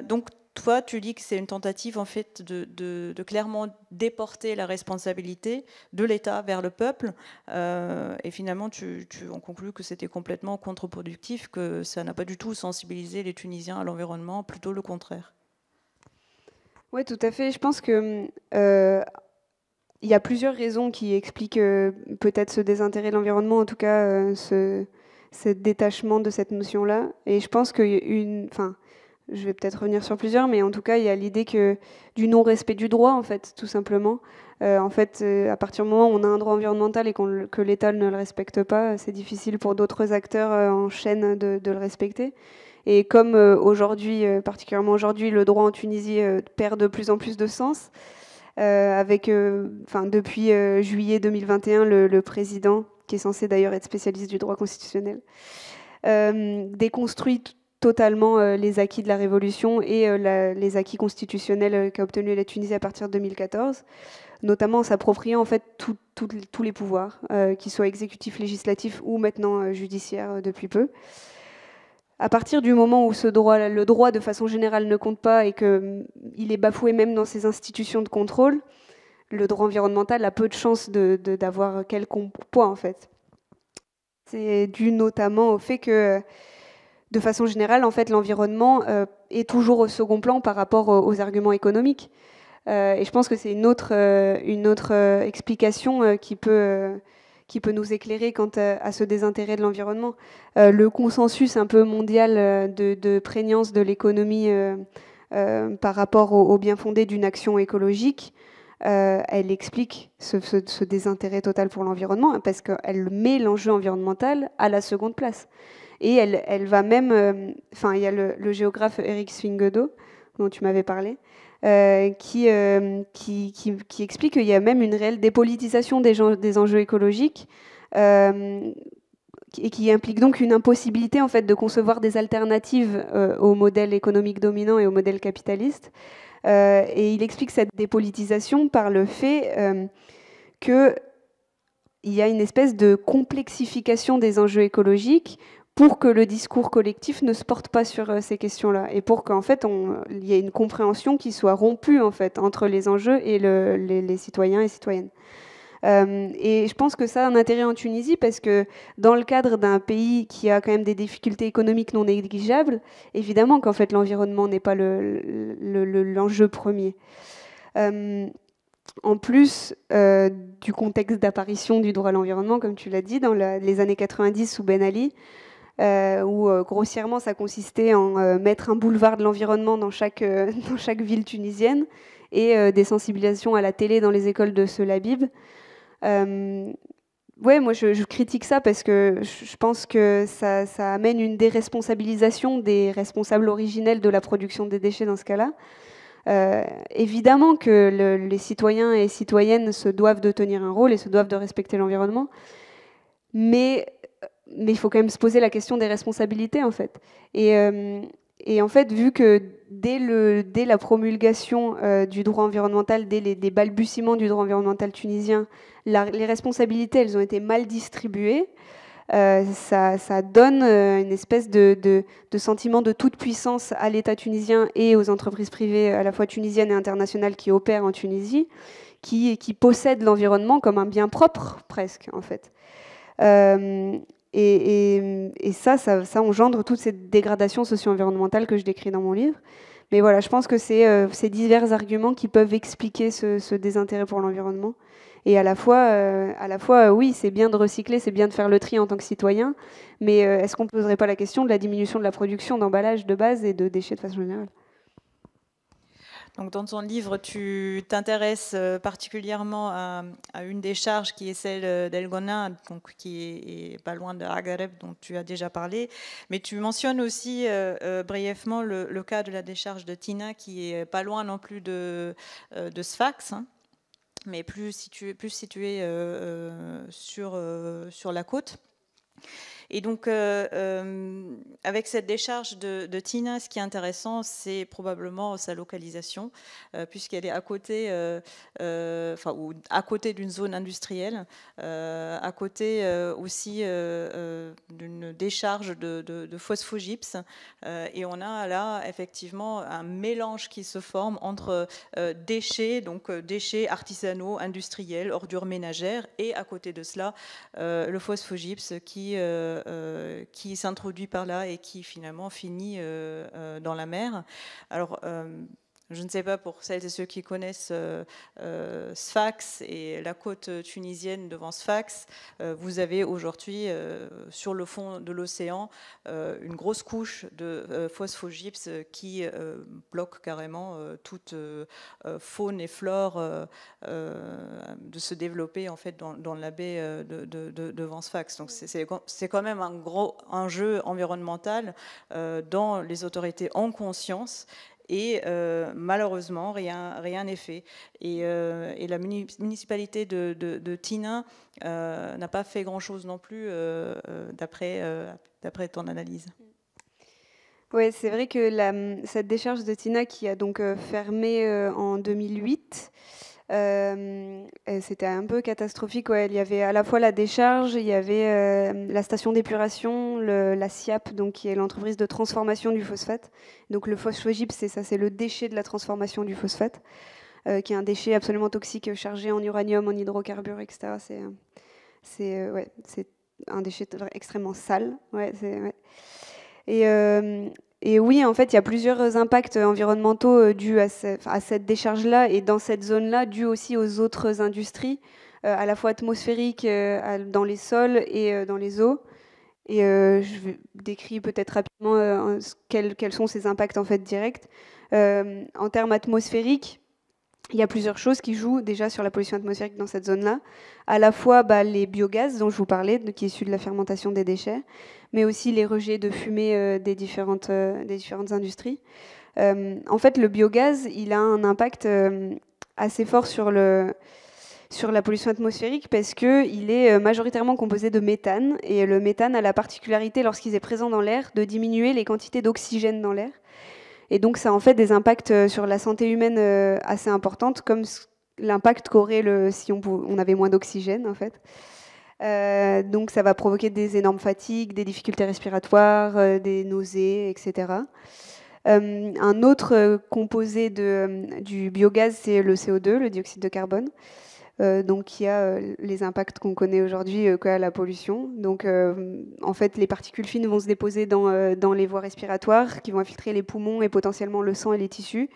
Donc toi, tu dis que c'est une tentative en fait de clairement déporter la responsabilité de l'État vers le peuple, et finalement tu en conclus que c'était complètement contre-productif, que ça n'a pas du tout sensibilisé les Tunisiens à l'environnement, plutôt le contraire. Oui, tout à fait. Je pense que il y a plusieurs raisons qui expliquent peut-être ce désintérêt de l'environnement, en tout cas ce détachement de cette notion-là. Et je pense enfin, je vais peut-être revenir sur plusieurs, mais en tout cas, il y a l'idée du non-respect du droit, en fait, tout simplement. À partir du moment où on a un droit environnemental et que l'État ne le respecte pas, c'est difficile pour d'autres acteurs en chaîne de le respecter. Et comme aujourd'hui, particulièrement aujourd'hui, le droit en Tunisie perd de plus en plus de sens, depuis juillet 2021, le président, qui est censé d'ailleurs être spécialiste du droit constitutionnel, déconstruit totalement les acquis de la Révolution et les acquis constitutionnels qu'a obtenu la Tunisie à partir de 2014, notamment en s'appropriant en fait tous les pouvoirs, qu'ils soient exécutifs, législatifs ou maintenant judiciaires depuis peu. À partir du moment où le droit de façon générale ne compte pas et qu'il est bafoué même dans ses institutions de contrôle, le droit environnemental a peu de chances d'avoir quelconque poids en fait. C'est dû notamment au fait que, de façon générale, en fait, l'environnement est toujours au second plan par rapport aux arguments économiques. Et je pense que c'est une autre explication qui peut nous éclairer quant à ce désintérêt de l'environnement. Le consensus un peu mondial de prégnance de l'économie par rapport au bien fondé d'une action écologique, elle explique ce désintérêt total pour l'environnement, parce qu'elle met l'enjeu environnemental à la seconde place. Et elle va même... il y a le géographe Eric Swingedo, dont tu m'avais parlé, qui explique qu'il y a même une réelle dépolitisation des enjeux écologiques, et qui implique donc une impossibilité en fait de concevoir des alternatives au modèle économique dominant et au modèle capitaliste. Et il explique cette dépolitisation par le fait qu'il y a une espèce de complexification des enjeux écologiques pour que le discours collectif ne se porte pas sur ces questions-là, et pour qu'en fait il y ait une compréhension qui soit rompue en fait entre les enjeux et les citoyens et citoyennes. Et je pense que ça a un intérêt en Tunisie, parce que dans le cadre d'un pays qui a quand même des difficultés économiques non négligeables, évidemment qu'en fait l'environnement n'est pas l'enjeu premier. En plus du contexte d'apparition du droit à l'environnement, comme tu l'as dit, dans les années 90 sous Ben Ali, où grossièrement ça consistait en mettre un boulevard de l'environnement dans chaque ville tunisienne, et des sensibilisations à la télé dans les écoles de Selabib. Ouais, moi je critique ça parce que je pense que ça amène une déresponsabilisation des responsables originels de la production des déchets dans ce cas-là. Évidemment que les citoyens et citoyennes se doivent de tenir un rôle et se doivent de respecter l'environnement, mais il faut quand même se poser la question des responsabilités en fait. Et en fait, vu que dès la promulgation du droit environnemental, dès les balbutiements du droit environnemental tunisien, les responsabilités, elles ont été mal distribuées, ça donne une espèce de sentiment de toute puissance à l'État tunisien et aux entreprises privées à la fois tunisiennes et internationales qui opèrent en Tunisie, qui possèdent l'environnement comme un bien propre presque en fait. Et ça engendre toute cette dégradation socio-environnementale que je décris dans mon livre. Mais voilà, je pense que c'est ces divers arguments qui peuvent expliquer ce désintérêt pour l'environnement. Et à la fois, oui, c'est bien de recycler, c'est bien de faire le tri en tant que citoyen, mais est-ce qu'on ne poserait pas la question de la diminution de la production d'emballage de base et de déchets de façon générale ? Donc, dans ton livre, tu t'intéresses particulièrement à une des charges qui est celle d'El Gona, donc qui est pas loin de Agareb, dont tu as déjà parlé. Mais tu mentionnes aussi brièvement le cas de la décharge de Tina, qui est pas loin non plus de Sfax, hein, mais plus situé sur la côte. Et donc, avec cette décharge de Tina, ce qui est intéressant, c'est probablement sa localisation, puisqu'elle est à côté, ou à côté d'une zone industrielle, à côté aussi d'une décharge de phosphogypse. Et on a là, effectivement, un mélange qui se forme entre déchets, donc déchets artisanaux, industriels, ordures ménagères, et à côté de cela, le phosphogypse qui s'introduit par là et qui finalement finit dans la mer. Alors, Je ne sais pas pour celles et ceux qui connaissent Sfax et la côte tunisienne devant Sfax, vous avez aujourd'hui sur le fond de l'océan une grosse couche de phosphogypse qui bloque carrément toute faune et flore de se développer en fait dans la baie devant Sfax. Donc c'est quand même un gros enjeu environnemental dont les autorités ont conscience. Et malheureusement, rien n'est fait. Et la municipalité de Tina n'a pas fait grand-chose non plus, d'après ton analyse. Oui, c'est vrai que cette décharge de Tina qui a donc fermé en 2008, c'était un peu catastrophique. Ouais. Il y avait à la fois la décharge, il y avait la station d'épuration, la SIAP, donc, qui est l'entreprise de transformation du phosphate. Donc le phosphogypse, c'est le déchet de la transformation du phosphate, qui est un déchet absolument toxique chargé en uranium, en hydrocarbures, etc. C'est un déchet extrêmement sale. Ouais, et oui, en fait, il y a plusieurs impacts environnementaux dus à cette décharge-là et dans cette zone-là, dus aussi aux autres industries, à la fois atmosphériques dans les sols et dans les eaux. Et je décris peut-être rapidement quels sont ces impacts en fait directs. En termes atmosphériques, il y a plusieurs choses qui jouent déjà sur la pollution atmosphérique dans cette zone-là. À la fois les biogaz dont je vous parlais, qui est issu de la fermentation des déchets, mais aussi les rejets de fumée des différentes industries. En fait, le biogaz, il a un impact assez fort sur la pollution atmosphérique parce qu'il est majoritairement composé de méthane. Et le méthane a la particularité, lorsqu'il est présent dans l'air, de diminuer les quantités d'oxygène dans l'air. Et donc, ça a en fait des impacts sur la santé humaine assez importantes, comme l'impact qu'aurait si on avait moins d'oxygène, en fait. Donc, ça va provoquer des énormes fatigues, des difficultés respiratoires, des nausées, etc. Un autre composé du biogaz, c'est le CO2, le dioxyde de carbone. Donc, qui a les impacts qu'on connaît aujourd'hui qu'a la pollution. Donc, en fait, les particules fines vont se déposer dans les voies respiratoires, qui vont infiltrer les poumons et potentiellement le sang et les tissus,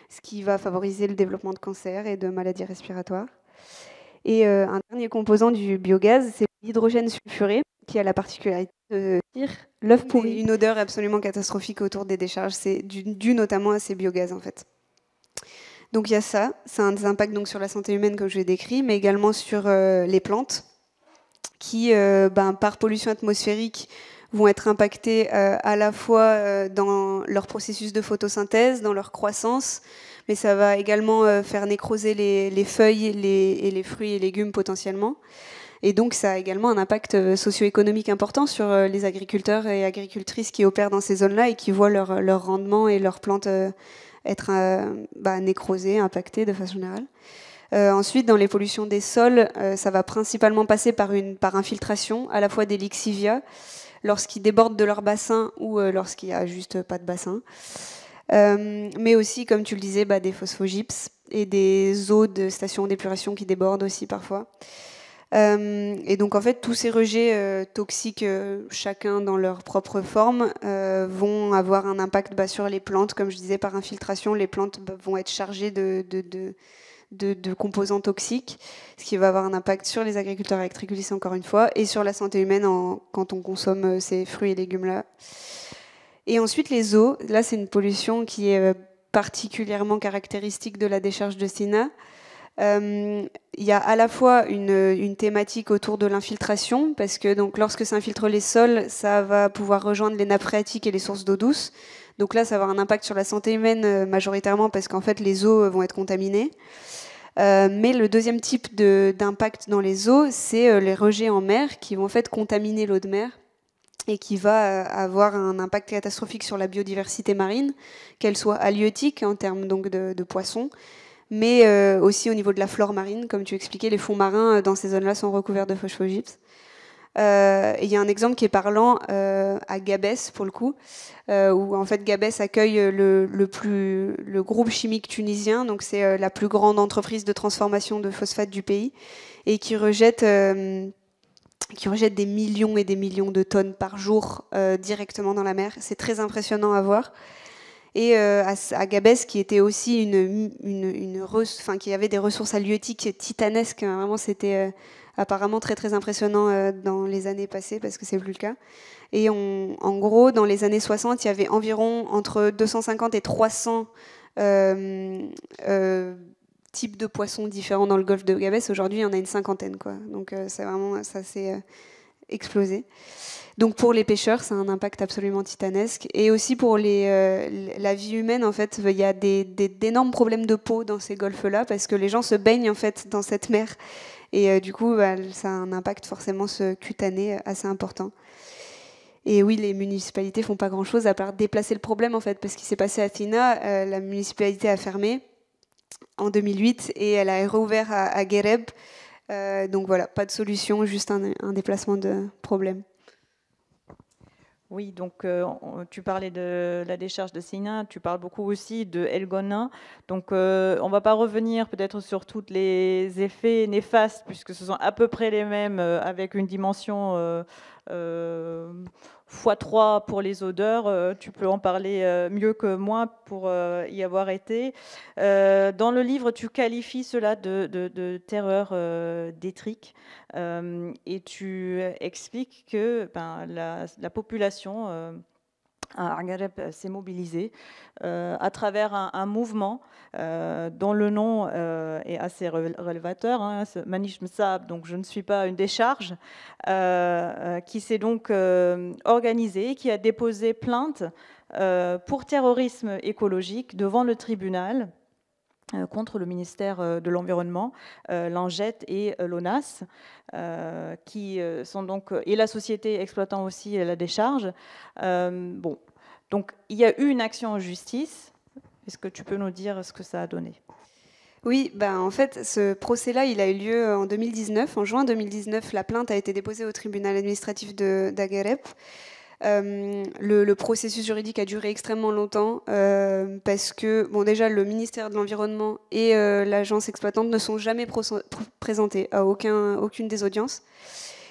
ce qui va favoriser le développement de cancers et de maladies respiratoires. Et un dernier composant du biogaz, c'est l'hydrogène sulfuré, qui a la particularité de tirer l'œuf pourri. Une odeur absolument catastrophique autour des décharges. C'est dû notamment à ces biogaz, en fait. Donc il y a ça a des impacts donc sur la santé humaine comme je l'ai décrit, mais également sur les plantes qui, par pollution atmosphérique, vont être impactées à la fois dans leur processus de photosynthèse, dans leur croissance, mais ça va également faire nécroser les feuilles et les fruits et légumes potentiellement. Et donc ça a également un impact socio-économique important sur les agriculteurs et agricultrices qui opèrent dans ces zones-là et qui voient leur rendement et leurs plantes être nécrosées, impactées de façon générale. Ensuite, dans les pollutions des sols, ça va principalement passer par infiltration, à la fois des lixivias, lorsqu'ils débordent de leur bassin ou lorsqu'il n'y a juste pas de bassin. Mais aussi, comme tu le disais, des phosphogypses et des eaux de stations d'épuration qui débordent aussi parfois. Et donc en fait tous ces rejets toxiques, chacun dans leur propre forme, vont avoir un impact sur les plantes. Comme je disais, par infiltration, les plantes vont être chargées de composants toxiques, ce qui va avoir un impact sur les agriculteurs et agricultrices encore une fois, et sur la santé humaine quand on consomme ces fruits et légumes là. Et ensuite les eaux, là c'est une pollution qui est particulièrement caractéristique de la décharge de Sina. Il y a à la fois une thématique autour de l'infiltration, parce que donc, lorsque ça infiltre les sols, ça va pouvoir rejoindre les nappes phréatiques et les sources d'eau douce. Donc là, ça va avoir un impact sur la santé humaine majoritairement, parce qu'en fait, les eaux vont être contaminées. Mais le deuxième type d'impact dans les eaux, c'est les rejets en mer, qui vont en fait contaminer l'eau de mer et qui va avoir un impact catastrophique sur la biodiversité marine, qu'elle soit halieutique en termes donc de poissons, mais aussi au niveau de la flore marine. Comme tu expliquais, les fonds marins dans ces zones-là sont recouverts de phosphogypse. Il y a un exemple qui est parlant à Gabès, pour le coup, où en fait Gabès accueille le groupe chimique tunisien, donc c'est la plus grande entreprise de transformation de phosphate du pays, et qui rejette des millions et des millions de tonnes par jour directement dans la mer. C'est très impressionnant à voir. et à Gabès, qui était aussi qui avait des ressources halieutiques titanesques. Vraiment, c'était apparemment très très impressionnant dans les années passées, parce que c'est plus le cas. Et en gros, dans les années 60, il y avait environ entre 250 et 300 types de poissons différents dans le golfe de Gabès. Aujourd'hui, il y en a une cinquantaine, quoi. Donc c'est vraiment, ça s'est explosé. Donc pour les pêcheurs, c'est un impact absolument titanesque. Et aussi pour la vie humaine, en fait, il y a d'énormes problèmes de peau dans ces golfes-là, parce que les gens se baignent en fait dans cette mer. Et du coup, ça a un impact forcément cutané assez important. Et oui, les municipalités font pas grand-chose à part déplacer le problème, en fait, parce qu'il s'est passé à Athina, la municipalité a fermé en 2008 et elle a réouvert à Guéreb. Donc voilà, pas de solution, juste un déplacement de problème. Oui, donc tu parlais de la décharge de Sina, tu parles beaucoup aussi de El Gona. Donc on ne va pas revenir peut-être sur tous les effets néfastes, puisque ce sont à peu près les mêmes, avec une dimension x3 pour les odeurs. Tu peux en parler mieux que moi pour y avoir été. Dans le livre, tu qualifies cela de terreur détrique. Et tu expliques que la population à Argareb s'est mobilisée à travers un mouvement dont le nom est assez révélateur, hein, Manish Msab, donc je ne suis pas une décharge, qui s'est donc organisé, qui a déposé plainte pour terrorisme écologique devant le tribunal contre le ministère de l'Environnement, l'ANGET et l'ONAS, qui sont donc, et la société exploitant aussi la décharge. Bon, donc il y a eu une action en justice. Est-ce que tu peux nous dire ce que ça a donné? Oui, en fait, ce procès-là, il a eu lieu en 2019. En juin 2019, la plainte a été déposée au tribunal administratif d'Aguerep. Le processus juridique a duré extrêmement longtemps parce que, déjà, le ministère de l'Environnement et l'agence exploitante ne sont jamais présentés à aucune des audiences.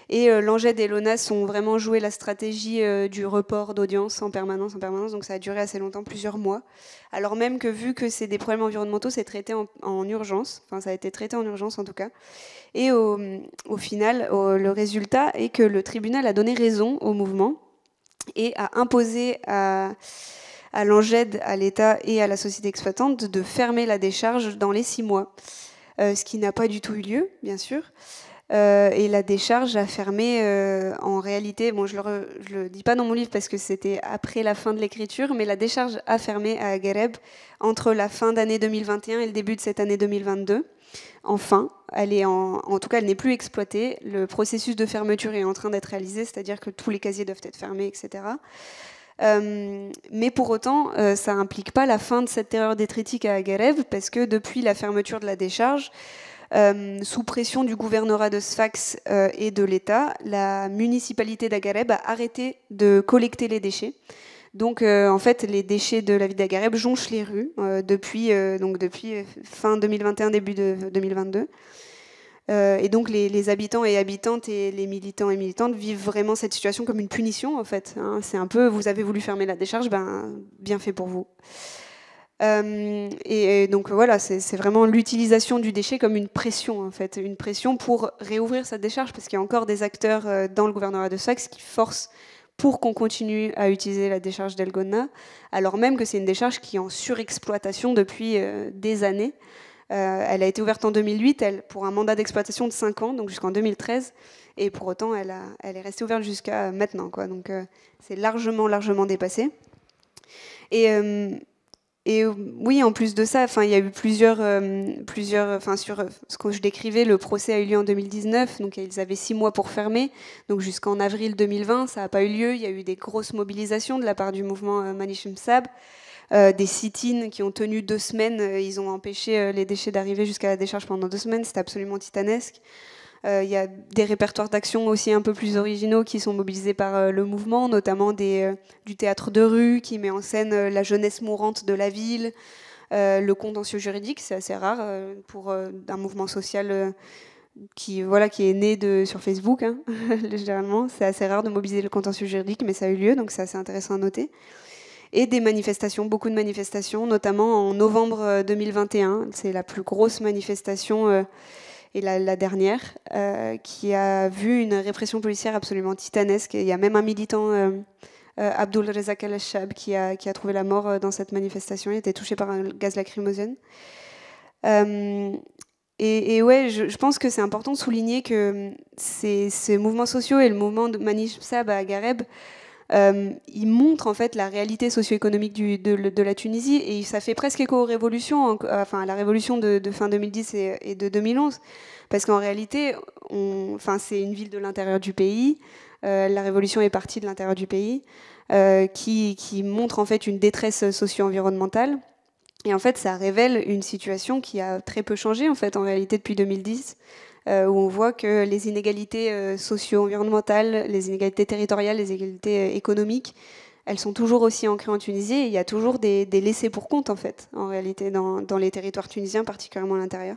Et l'ANGED et l'ONAS ont vraiment joué la stratégie du report d'audience en permanence, donc ça a duré assez longtemps, plusieurs mois. Alors même que, vu que c'est des problèmes environnementaux, c'est traité en urgence, enfin ça a été traité en urgence en tout cas. Et au final, le résultat est que le tribunal a donné raison au mouvement et a imposé à l'ANGED, à l'État et à la société exploitante de fermer la décharge dans les 6 mois. Ce qui n'a pas du tout eu lieu, bien sûr. Et la décharge a fermé en réalité, je le dis pas dans mon livre parce que c'était après la fin de l'écriture, mais la décharge a fermé à Guéreb entre la fin d'année 2021 et le début de cette année 2022. Enfin, en tout cas, elle n'est plus exploitée. Le processus de fermeture est en train d'être réalisé, c'est-à-dire que tous les casiers doivent être fermés, etc. Mais pour autant, ça n'implique pas la fin de cette terreur détritique à Guéreb, parce que depuis la fermeture de la décharge, sous pression du gouvernorat de Sfax et de l'État, la municipalité d'Agareb a arrêté de collecter les déchets. Donc, en fait, les déchets de la ville d'Agareb jonchent les rues depuis fin 2021, début de 2022. Et donc, les habitants et habitantes et les militants et militantes vivent vraiment cette situation comme une punition, en fait. Hein. C'est un peu, vous avez voulu fermer la décharge, bien fait pour vous. Et donc voilà, c'est vraiment l'utilisation du déchet comme une pression, en fait, une pression pour réouvrir cette décharge, parce qu'il y a encore des acteurs dans le gouvernorat de Sfax qui forcent pour qu'on continue à utiliser la décharge d'El Gona, alors même que c'est une décharge qui est en surexploitation depuis des années. Elle a été ouverte en 2008 pour un mandat d'exploitation de 5 ans, donc jusqu'en 2013, et pour autant elle est restée ouverte jusqu'à maintenant, quoi. Donc c'est largement dépassé. Et oui, en plus de ça, il y a eu plusieurs, sur ce que je décrivais, le procès a eu lieu en 2019, donc ils avaient 6 mois pour fermer, donc jusqu'en avril 2020, ça n'a pas eu lieu. Il y a eu des grosses mobilisations de la part du mouvement Manish Msab, des sit-ins qui ont tenu 2 semaines, ils ont empêché les déchets d'arriver jusqu'à la décharge pendant 2 semaines, c'était absolument titanesque. Il y a des répertoires d'action aussi un peu plus originaux qui sont mobilisés par le mouvement, notamment du théâtre de rue qui met en scène la jeunesse mourante de la ville, le contentieux juridique, c'est assez rare pour un mouvement social qui est né sur Facebook, hein, généralement. C'est assez rare de mobiliser le contentieux juridique, mais ça a eu lieu, donc c'est assez intéressant à noter. et des manifestations, beaucoup de manifestations, notamment en novembre 2021. C'est la plus grosse manifestation et la dernière, qui a vu une répression policière absolument titanesque. Il y a même un militant, Abdul Razak al-Shab, qui a trouvé la mort dans cette manifestation. Il a été touché par un gaz lacrymogène. Et ouais, je pense que c'est important de souligner que ces mouvements sociaux et le mouvement de Manish Msab à Gareb, ils montrent en fait la réalité socio-économique de la Tunisie, et ça fait presque écho aux révolutions, enfin à la révolution de fin 2010 et de 2011, parce qu'en réalité, c'est une ville de l'intérieur du pays. La révolution est partie de l'intérieur du pays, qui montre en fait une détresse socio-environnementale. Et en fait, ça révèle une situation qui a très peu changé en fait en réalité depuis 2010, où on voit que les inégalités socio-environnementales, les inégalités territoriales, les inégalités économiques, elles sont toujours aussi ancrées en Tunisie. Et il y a toujours des laissés pour compte en fait, en réalité, dans les territoires tunisiens, particulièrement à l'intérieur.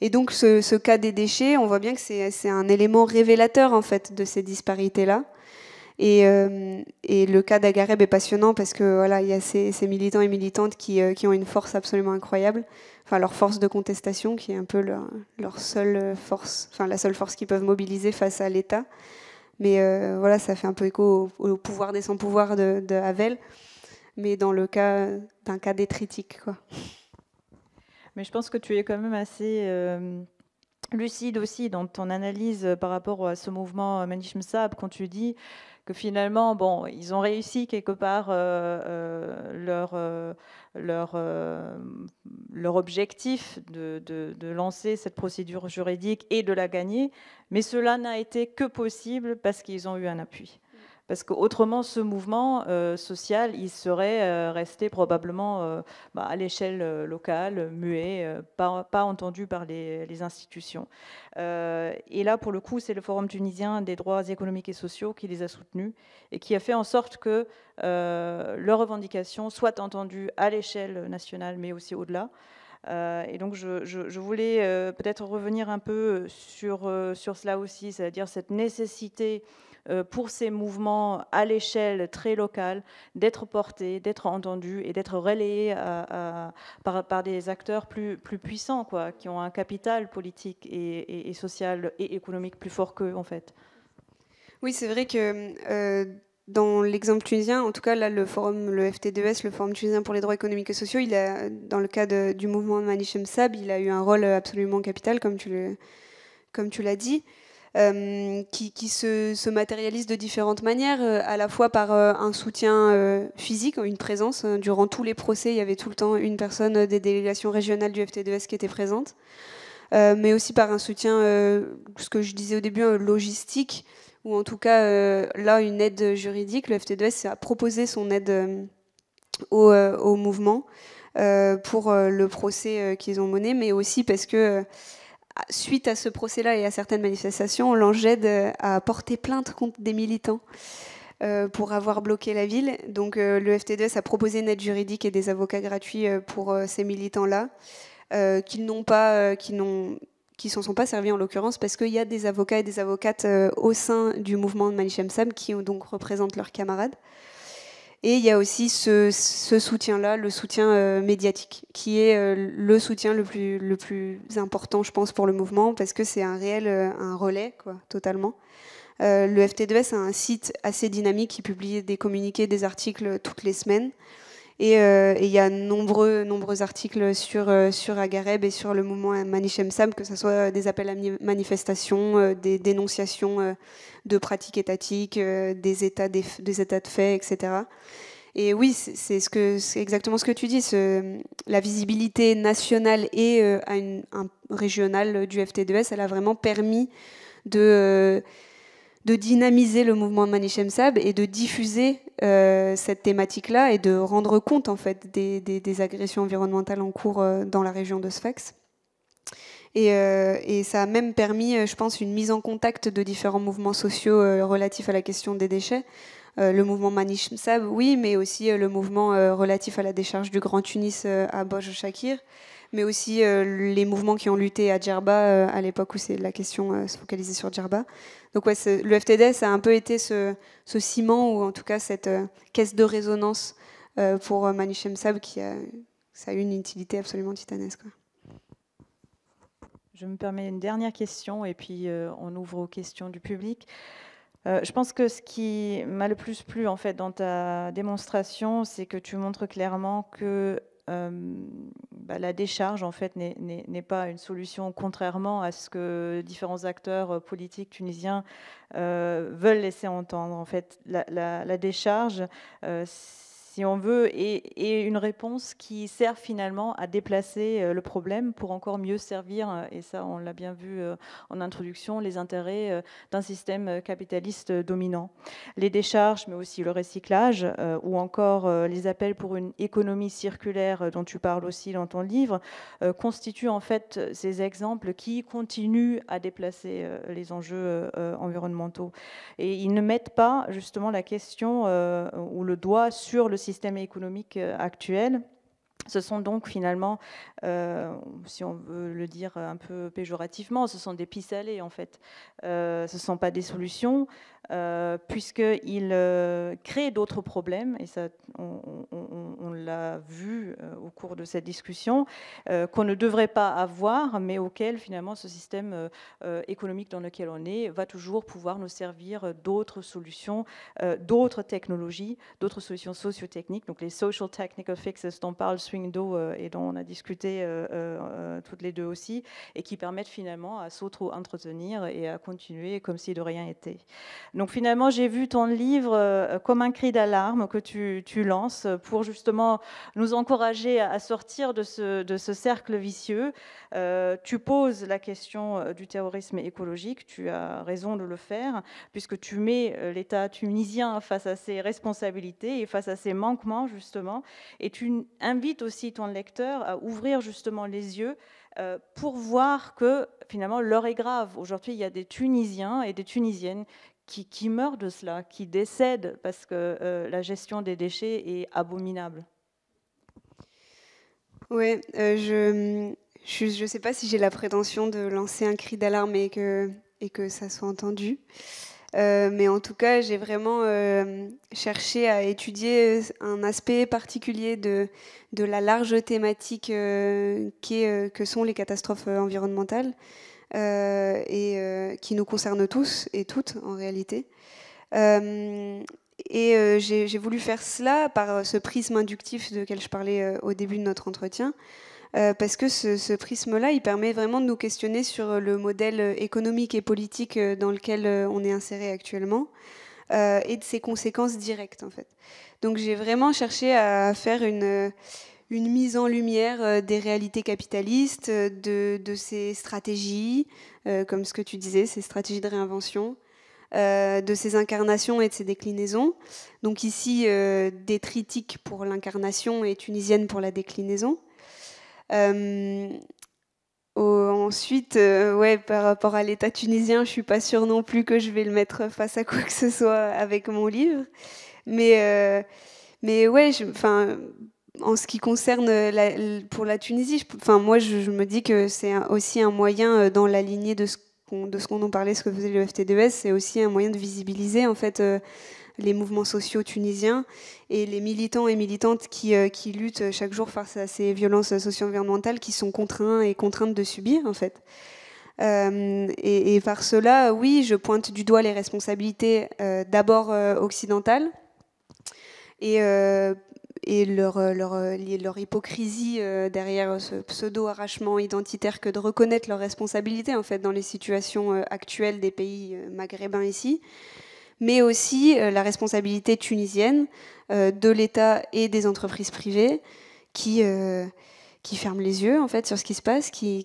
Et donc, ce cas des déchets, on voit bien que c'est un élément révélateur en fait de ces disparités-là. Et le cas d'Agareb est passionnant parce que voilà, il y a ces militants et militantes qui ont une force absolument incroyable, enfin leur force de contestation qui est un peu leur seule force, enfin la seule force qu'ils peuvent mobiliser face à l'État. Mais voilà, ça fait un peu écho au pouvoir des sans-pouvoirs de Havel, mais dans le cas d'un cas détritique, quoi. Mais je pense que tu es quand même assez lucide aussi dans ton analyse par rapport à ce mouvement Manish Msab, quand tu dis que finalement, bon, ils ont réussi quelque part leur objectif de lancer cette procédure juridique et de la gagner, mais cela n'a été que possible parce qu'ils ont eu un appui. Parce qu'autrement, ce mouvement social, il serait resté probablement à l'échelle locale, muet, pas entendu par les institutions. Et là, pour le coup, c'est le Forum tunisien des droits économiques et sociaux qui les a soutenus et qui a fait en sorte que leurs revendications soient entendues à l'échelle nationale, mais aussi au-delà. Et donc, je voulais peut-être revenir un peu sur cela aussi, c'est-à-dire cette nécessité pour ces mouvements à l'échelle très locale, d'être portés, d'être entendus et d'être relayés par des acteurs plus puissants, quoi, qui ont un capital politique et social et économique plus fort qu'eux, en fait. Oui, c'est vrai que dans l'exemple tunisien, en tout cas, là, le FT2S, le Forum tunisien pour les droits économiques et sociaux, dans le cas du mouvement de Manish Msab, il a eu un rôle absolument capital, comme tu l'as dit. Qui se matérialise de différentes manières, à la fois par un soutien physique, une présence. Durant tous les procès, il y avait tout le temps une personne des délégations régionales du FT2S qui était présente, mais aussi par un soutien, ce que je disais au début, logistique, ou en tout cas, là, une aide juridique. Le FT2S a proposé son aide au mouvement pour le procès qu'ils ont mené, mais aussi parce que suite à ce procès-là et à certaines manifestations, on l'engède à porter plainte contre des militants pour avoir bloqué la ville. Donc le FT2S a proposé une aide juridique et des avocats gratuits pour ces militants-là, qui s'en sont pas servis en l'occurrence, parce qu'il y a des avocats et des avocates au sein du mouvement de Manish Msab qui donc représentent leurs camarades. Et il y a aussi ce soutien-là, le soutien médiatique, qui est le soutien le plus important, je pense, pour le mouvement, parce que c'est un relais, quoi, totalement. Le FT2S a un site assez dynamique qui publie des communiqués, des articles toutes les semaines. Et il y a nombreux articles sur Agareb et sur le mouvement Manish Msab, que ce soit des appels à manifestation, des dénonciations de pratiques étatiques, des états de fait, etc. Et oui, c'est exactement ce que tu dis. La visibilité nationale et régionale du FT2S, elle a vraiment permis de dynamiser le mouvement de Manish Msab et de diffuser cette thématique-là et de rendre compte en fait des agressions environnementales en cours dans la région de Sfax. Et ça a même permis, je pense, une mise en contact de différents mouvements sociaux relatifs à la question des déchets. Le mouvement Manish Msab, oui, mais aussi le mouvement relatif à la décharge du Grand Tunis à Boj Shakir, mais aussi les mouvements qui ont lutté à Djerba à l'époque où la question se focalisait sur Djerba. Donc ouais, le FTDS a un peu été ce ciment, ou en tout cas cette caisse de résonance pour Manichem Sab, ça a eu une utilité absolument titanesque. Je me permets une dernière question et puis on ouvre aux questions du public. Je pense que ce qui m'a le plus plu en fait dans ta démonstration, c'est que tu montres clairement que la décharge en fait n'est pas une solution, contrairement à ce que différents acteurs politiques tunisiens veulent laisser entendre. En fait, la décharge, si on veut, est une réponse qui sert finalement à déplacer le problème pour encore mieux servir, et ça on l'a bien vu en introduction, les intérêts d'un système capitaliste dominant. Les décharges, mais aussi le recyclage, ou encore les appels pour une économie circulaire dont tu parles aussi dans ton livre, constituent en fait ces exemples qui continuent à déplacer les enjeux environnementaux. Et ils ne mettent pas justement la question ou le doigt sur le système économique actuel. Ce sont donc finalement, si on veut le dire un peu péjorativement, ce sont des pis-aller en fait. Ce ne sont pas des solutions, puisqu'ils créent d'autres problèmes, et ça, on l'a vu au cours de cette discussion, qu'on ne devrait pas avoir, mais auquel finalement ce système économique dans lequel on est va toujours pouvoir nous servir d'autres solutions, d'autres technologies, d'autres solutions socio-techniques, donc les social technical fixes dont parle Swingdo et dont on a discuté toutes les deux aussi, et qui permettent finalement à s'auto-entretenir et à continuer comme si de rien n'était. Donc finalement, j'ai vu ton livre comme un cri d'alarme que tu lances pour justement nous encourager à sortir de ce cercle vicieux. Tu poses la question du terrorisme écologique, tu as raison de le faire, puisque tu mets l'État tunisien face à ses responsabilités et face à ses manquements, justement, et tu invites aussi ton lecteur à ouvrir justement les yeux pour voir que finalement l'heure est grave. Aujourd'hui, il y a des Tunisiens et des Tunisiennes qui meurent de cela, qui décèdent parce que la gestion des déchets est abominable. Oui, je ne sais pas si j'ai la prétention de lancer un cri d'alarme et que ça soit entendu. Mais en tout cas, j'ai vraiment cherché à étudier un aspect particulier de la large thématique que sont les catastrophes environnementales, et qui nous concernent tous et toutes en réalité. J'ai voulu faire cela par ce prisme inductif duquel je parlais au début de notre entretien, parce que ce prisme-là, il permet vraiment de nous questionner sur le modèle économique et politique dans lequel on est inséré actuellement, et de ses conséquences directes, en fait. Donc j'ai vraiment cherché à faire une mise en lumière des réalités capitalistes, de ces stratégies, comme ce que tu disais, ces stratégies de réinvention, de ses incarnations et de ses déclinaisons. Donc ici, des tritiques pour l'incarnation et tunisienne pour la déclinaison. Ensuite, ouais, par rapport à l'État tunisien, je suis pas sûre non plus que je vais le mettre face à quoi que ce soit avec mon livre. Mais ouais, en ce qui concerne pour la Tunisie, moi je me dis que c'est aussi un moyen, dans la lignée de ce qu'on en parlait, ce que faisait le FTDS, c'est aussi un moyen de visibiliser en fait les mouvements sociaux tunisiens et les militants et militantes qui luttent chaque jour face à ces violences socio-environnementales qui sont contraints et contraintes de subir en fait. Et par cela, oui, je pointe du doigt les responsabilités d'abord occidentales et leur hypocrisie derrière ce pseudo-arrachement identitaire que de reconnaître leurs responsabilités en fait, dans les situations actuelles des pays maghrébins ici, mais aussi la responsabilité tunisienne de l'État et des entreprises privées qui ferment les yeux en fait, sur ce qui se passe, qui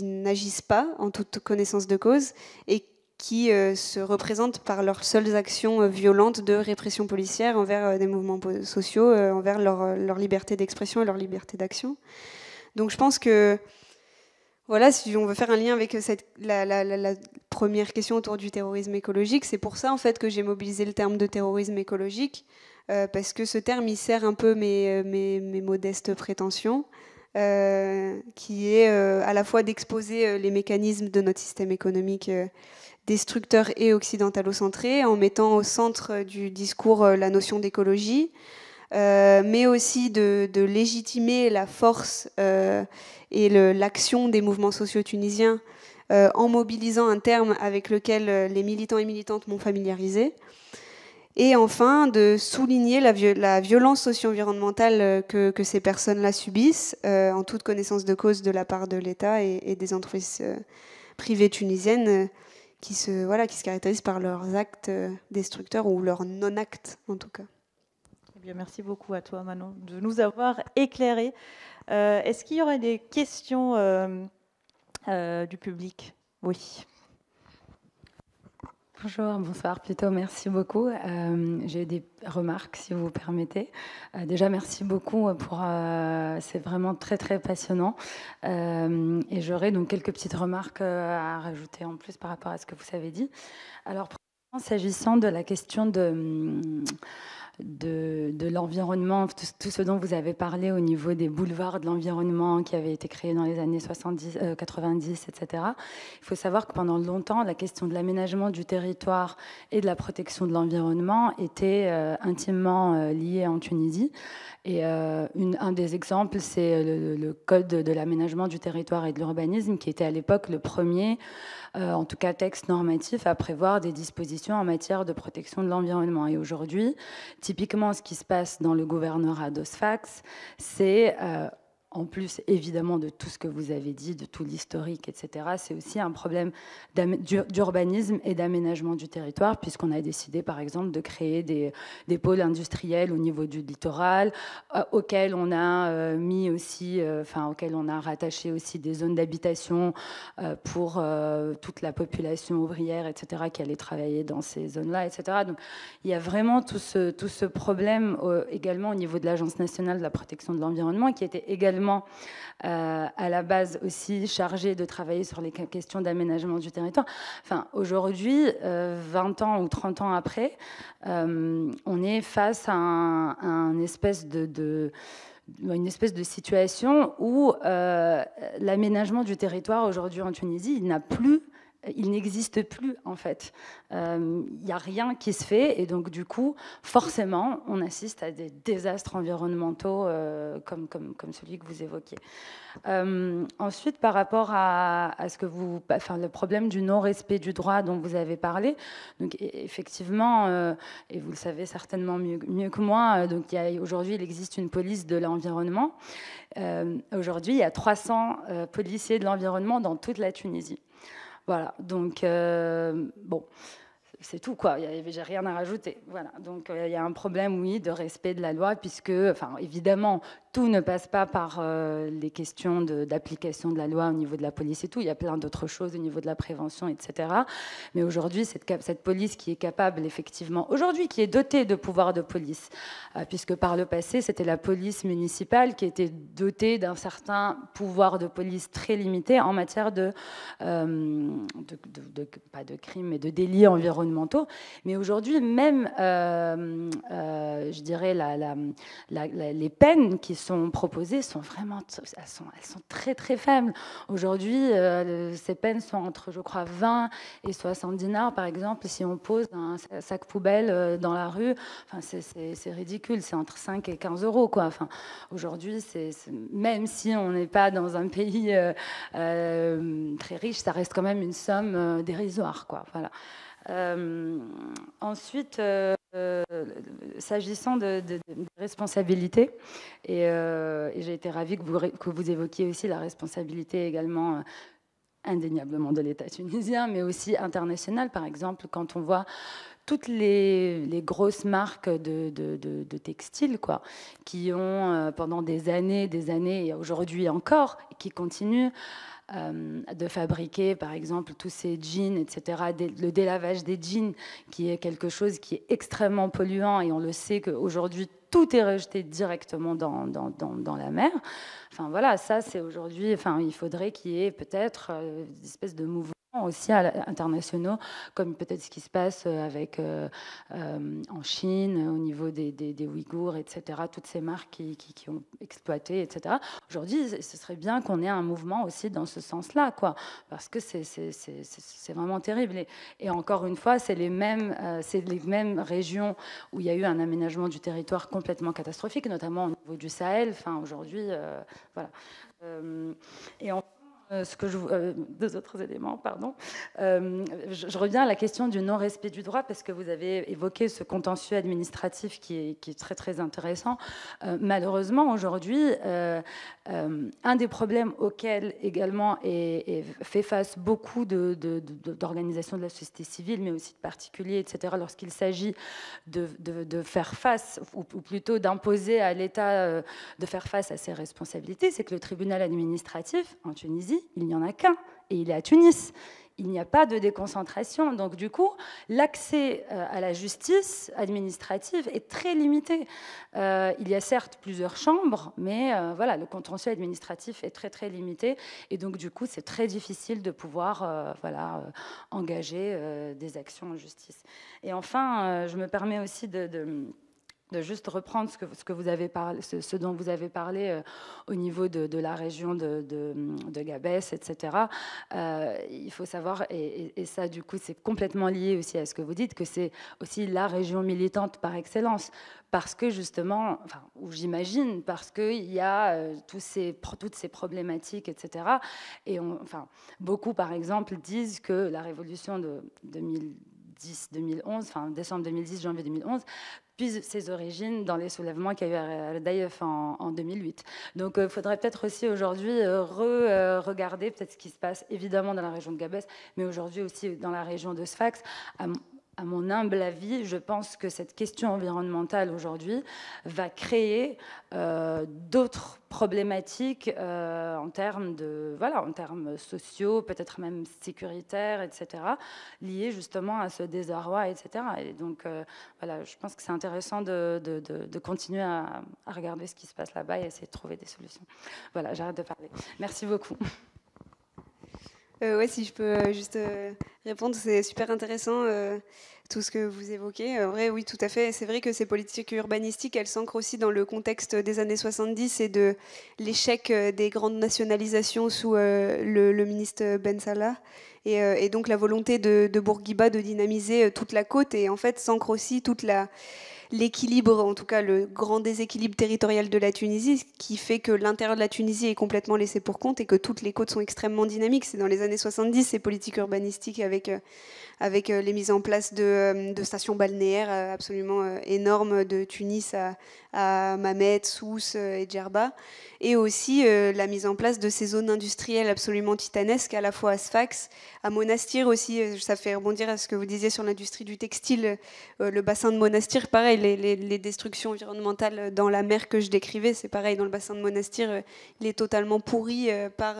n'agissent pas en toute connaissance de cause et qui se représentent par leurs seules actions violentes de répression policière envers des mouvements sociaux, envers leur liberté d'expression et leur liberté d'action. Donc je pense que, voilà, si on veut faire un lien avec la première question autour du terrorisme écologique, c'est pour ça en fait que j'ai mobilisé le terme de terrorisme écologique, parce que ce terme il sert un peu mes modestes prétentions. qui est à la fois d'exposer les mécanismes de notre système économique destructeur et occidentalocentré, en mettant au centre du discours la notion d'écologie, mais aussi de légitimer la force et l'action des mouvements sociaux tunisiens en mobilisant un terme avec lequel les militants et militantes m'ont familiarisé. Et enfin, de souligner la violence socio-environnementale que ces personnes-là subissent, en toute connaissance de cause de la part de l'État et des entreprises privées tunisiennes qui se caractérisent par leurs actes destructeurs ou leurs non-actes, en tout cas. Eh bien, merci beaucoup à toi, Manon, de nous avoir éclairés. Est-ce qu'il y aurait des questions du public? Oui. Bonjour, bonsoir plutôt, merci beaucoup. J'ai des remarques si vous permettez. Déjà, merci beaucoup pour... c'est vraiment très très passionnant. Et j'aurais donc quelques petites remarques à rajouter en plus par rapport à ce que vous avez dit. Alors, s'agissant de la question de l'environnement, tout ce dont vous avez parlé au niveau des boulevards de l'environnement qui avaient été créés dans les années 70, 90, etc. Il faut savoir que pendant longtemps, la question de l'aménagement du territoire et de la protection de l'environnement était intimement liée en Tunisie. Et un des exemples, c'est le Code de l'aménagement du territoire et de l'urbanisme, qui était à l'époque le premier, en tout cas texte normatif, à prévoir des dispositions en matière de protection de l'environnement. Et aujourd'hui, typiquement, ce qui se passe dans le gouvernorat d'Osfax, c'est... en plus, évidemment, de tout ce que vous avez dit, de tout l'historique, etc., c'est aussi un problème d'urbanisme et d'aménagement du territoire, puisqu'on a décidé, par exemple, de créer des pôles industriels au niveau du littoral, auxquels on a mis aussi, auxquels on a rattaché aussi des zones d'habitation pour toute la population ouvrière, etc., qui allait travailler dans ces zones-là, etc. Donc, il y a vraiment tout ce problème également au niveau de l'Agence nationale de la protection de l'environnement, qui était également à la base aussi chargé de travailler sur les questions d'aménagement du territoire. Enfin, aujourd'hui, 20 ans ou 30 ans après, on est face à une espèce de situation où l'aménagement du territoire aujourd'hui en Tunisie, il n'existe plus en fait. Il n'y a rien qui se fait et donc du coup, forcément, on assiste à des désastres environnementaux comme celui que vous évoquiez. Ensuite, par rapport à ce que le problème du non-respect du droit dont vous avez parlé, donc effectivement, et vous le savez certainement mieux que moi, donc aujourd'hui, il existe une police de l'environnement. Aujourd'hui, il y a 300 policiers de l'environnement dans toute la Tunisie. Voilà, donc bon, c'est tout quoi, j'ai rien à rajouter. Voilà, donc il y a un problème, oui, de respect de la loi, puisque, évidemment, tout ne passe pas par les questions d'application de la loi au niveau de la police et tout. Il y a plein d'autres choses au niveau de la prévention, etc. Mais aujourd'hui, cette police qui est capable, effectivement, aujourd'hui, qui est dotée de pouvoirs de police, puisque par le passé, c'était la police municipale qui était dotée d'un certain pouvoir de police très limité en matière pas de crimes, mais de délits environnementaux. Mais aujourd'hui, même, je dirais, les peines qui sont proposées sont vraiment, elles sont très très faibles. Aujourd'hui, ces peines sont entre, je crois, 20 et 60 dinars, par exemple, si on pose un sac poubelle dans la rue. Enfin, c'est ridicule, c'est entre 5 et 15 euros, quoi. Enfin, aujourd'hui, même si on n'est pas dans un pays très riche, ça reste quand même une somme dérisoire, quoi. Voilà. Ensuite, s'agissant de responsabilité, et j'ai été ravie que vous évoquiez aussi la responsabilité également indéniablement de l'État tunisien, mais aussi international. Par exemple, quand on voit toutes les grosses marques de textiles, quoi, qui ont pendant des années, et aujourd'hui encore, qui continuent de fabriquer, par exemple, tous ces jeans, etc., le délavage des jeans, qui est quelque chose qui est extrêmement polluant, et on le sait qu'aujourd'hui, tout est rejeté directement dans la mer. Enfin, voilà, ça, c'est aujourd'hui... Enfin, il faudrait qu'il y ait peut-être une espèce de mouvement aussi internationaux, comme peut-être ce qui se passe avec, en Chine, au niveau des Ouïghours, etc., toutes ces marques qui ont exploité, etc. Aujourd'hui, ce serait bien qu'on ait un mouvement aussi dans ce sens-là, quoi, parce que c'est vraiment terrible. Et encore une fois, c'est les mêmes régions où il y a eu un aménagement du territoire complètement catastrophique, notamment au niveau du Sahel. Enfin, aujourd'hui, voilà. Et en deux autres éléments, pardon. Je reviens à la question du non-respect du droit, parce que vous avez évoqué ce contentieux administratif qui est très, très intéressant. Malheureusement, aujourd'hui, un des problèmes auxquels également fait face beaucoup d'organisations de la société civile, mais aussi de particuliers, etc., lorsqu'il s'agit de faire face, ou plutôt d'imposer à l'État de faire face à ses responsabilités, c'est que le tribunal administratif en Tunisie, il n'y en a qu'un, et il est à Tunis. Il n'y a pas de déconcentration. Donc, du coup, l'accès à la justice administrative est très limité. Il y a certes plusieurs chambres, mais voilà, le contentieux administratif est très, très limité. Et donc, du coup, c'est très difficile de pouvoir engager des actions en justice. Et enfin, je me permets aussi de juste reprendre ce que vous avez parlé, ce dont vous avez parlé au niveau de la région de Gabès, etc. Il faut savoir, et ça du coup c'est complètement lié aussi à ce que vous dites, que c'est aussi la région militante par excellence, parce que justement, enfin, ou j'imagine, parce qu'il y a toutes ces problématiques, etc. Et beaucoup par exemple disent que la révolution de 2010-2011, enfin décembre 2010, janvier 2011, puise ses origines dans les soulèvements qu'il y a eu à Daïef en 2008. Donc il faudrait peut-être aussi aujourd'hui regarder peut-être ce qui se passe évidemment dans la région de Gabès, mais aujourd'hui aussi dans la région de Sfax. À mon humble avis, je pense que cette question environnementale aujourd'hui va créer d'autres problématiques en termes sociaux, peut-être même sécuritaires, etc., liées justement à ce désarroi, etc. Et donc, voilà, je pense que c'est intéressant de continuer à regarder ce qui se passe là-bas et essayer de trouver des solutions. Voilà, j'arrête de parler. Merci beaucoup. Ouais, si je peux juste répondre, c'est super intéressant tout ce que vous évoquez. En vrai, oui, tout à fait. C'est vrai que ces politiques urbanistiques, elles s'ancrent aussi dans le contexte des années 70 et de l'échec des grandes nationalisations sous le ministre Ben Salah. Et donc la volonté de Bourguiba de dynamiser toute la côte, et en fait s'ancre aussi toute l'équilibre, en tout cas le grand déséquilibre territorial de la Tunisie, qui fait que l'intérieur de la Tunisie est complètement laissé pour compte et que toutes les côtes sont extrêmement dynamiques. C'est dans les années 70, ces politiques urbanistiques avec les mises en place de stations balnéaires absolument énormes de Tunis à Mamet, Sousse et Djerba, et aussi la mise en place de ces zones industrielles absolument titanesques, à la fois à Sfax, à Monastir aussi. Ça fait rebondir à ce que vous disiez sur l'industrie du textile. Le bassin de Monastir, pareil, les destructions environnementales dans la mer que je décrivais, c'est pareil, dans le bassin de Monastir, il est totalement pourri par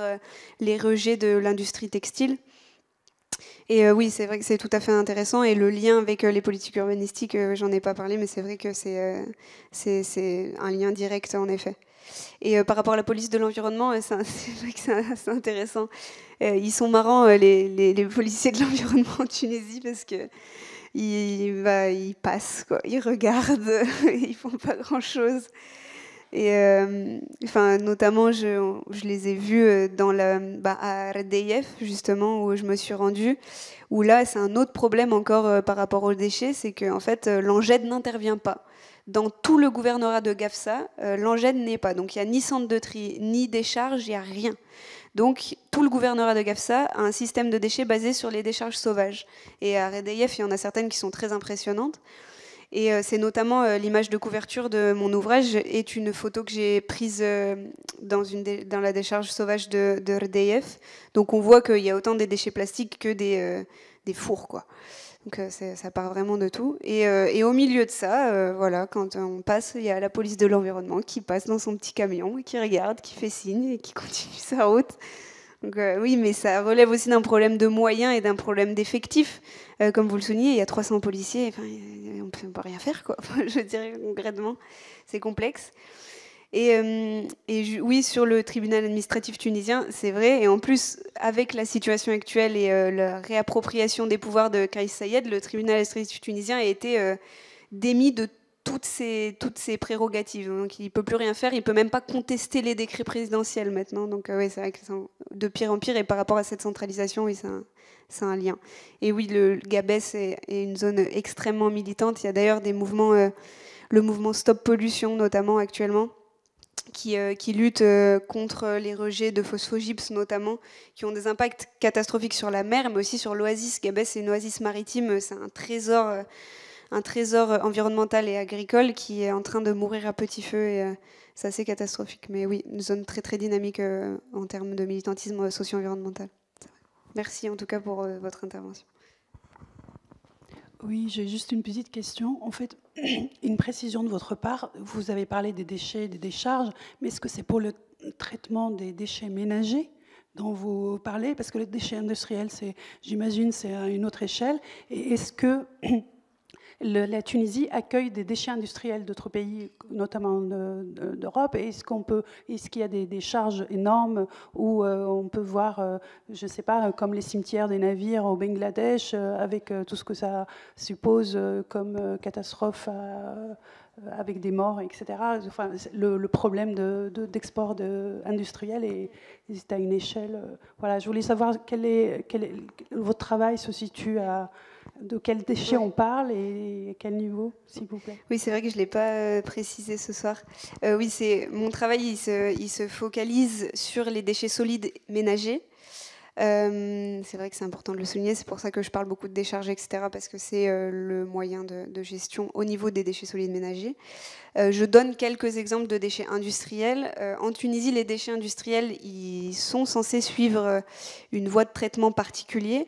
les rejets de l'industrie textile. Et oui, c'est vrai que c'est tout à fait intéressant. Et le lien avec les politiques urbanistiques, j'en ai pas parlé, mais c'est vrai que c'est un lien direct, en effet. Et par rapport à la police de l'environnement, c'est vrai que c'est assez intéressant. Ils sont marrants, les policiers de l'environnement en Tunisie, parce que ils passent, quoi. Ils regardent, ils font pas grand-chose. Et notamment, je les ai vus à Rdeyef, justement, où je me suis rendue, où là, c'est un autre problème encore par rapport aux déchets, c'est qu'en fait, l'Anged n'intervient pas. Dans tout le gouvernorat de Gafsa, l'Anged n'est pas. Donc, il n'y a ni centre de tri, ni décharge, il n'y a rien. Donc, tout le gouvernorat de Gafsa a un système de déchets basé sur les décharges sauvages. Et à Rdeyef, il y en a certaines qui sont très impressionnantes. Et c'est notamment l'image de couverture de mon ouvrage est une photo que j'ai prise dans la décharge sauvage de Rdeyef. Donc on voit qu'il y a autant des déchets plastiques que des fours, quoi. Donc ça part vraiment de tout. Et au milieu de ça, voilà, quand on passe, il y a la police de l'environnement qui passe dans son petit camion, qui regarde, qui fait signe et qui continue sa route. Donc, oui, mais ça relève aussi d'un problème de moyens et d'un problème d'effectifs. Comme vous le soulignez, il y a 300 policiers, on ne peut pas rien faire, quoi. Je dirais concrètement, c'est complexe. Oui, sur le tribunal administratif tunisien, c'est vrai. Et en plus, avec la situation actuelle et la réappropriation des pouvoirs de Kais Saied, le tribunal administratif tunisien a été démis de toutes ses prérogatives. Donc il ne peut plus rien faire. Il ne peut même pas contester les décrets présidentiels maintenant. Donc oui, c'est vrai que c'est de pire en pire. Et par rapport à cette centralisation, oui, c'est un lien. Et oui, le Gabès est une zone extrêmement militante. Il y a d'ailleurs des mouvements, le mouvement Stop Pollution notamment actuellement, qui luttent contre les rejets de phosphogypse notamment, qui ont des impacts catastrophiques sur la mer, mais aussi sur l'oasis. Gabès, c'est une oasis maritime, c'est un trésor environnemental et agricole qui est en train de mourir à petit feu, et c'est assez catastrophique. Mais oui, une zone très très dynamique en termes de militantisme socio-environnemental. Merci en tout cas pour votre intervention. Oui, j'ai juste une petite question. En fait, une précision de votre part. Vous avez parlé des déchets, des décharges, mais est-ce que c'est pour le traitement des déchets ménagers dont vous parlez? Parce que les déchets industriels, j'imagine, c'est à une autre échelle. Et est-ce que la Tunisie accueille des déchets industriels d'autres pays, notamment d'Europe? Est-ce qu'il y a des charges énormes où on peut voir, je ne sais pas, comme les cimetières des navires au Bangladesh, avec tout ce que ça suppose comme catastrophe avec des morts, etc. Enfin, le problème d'export industriel est à une échelle. Voilà, je voulais savoir votre travail se situe de quels déchets on parle et à quel niveau, s'il vous plaît. Oui, c'est vrai que je ne l'ai pas précisé ce soir. Oui, mon travail, il se focalise sur les déchets solides ménagers. C'est vrai que c'est important de le souligner, c'est pour ça que je parle beaucoup de décharges, etc., parce que c'est le moyen de gestion au niveau des déchets solides ménagers. Je donne quelques exemples de déchets industriels. En Tunisie, les déchets industriels, ils sont censés suivre une voie de traitement particulier.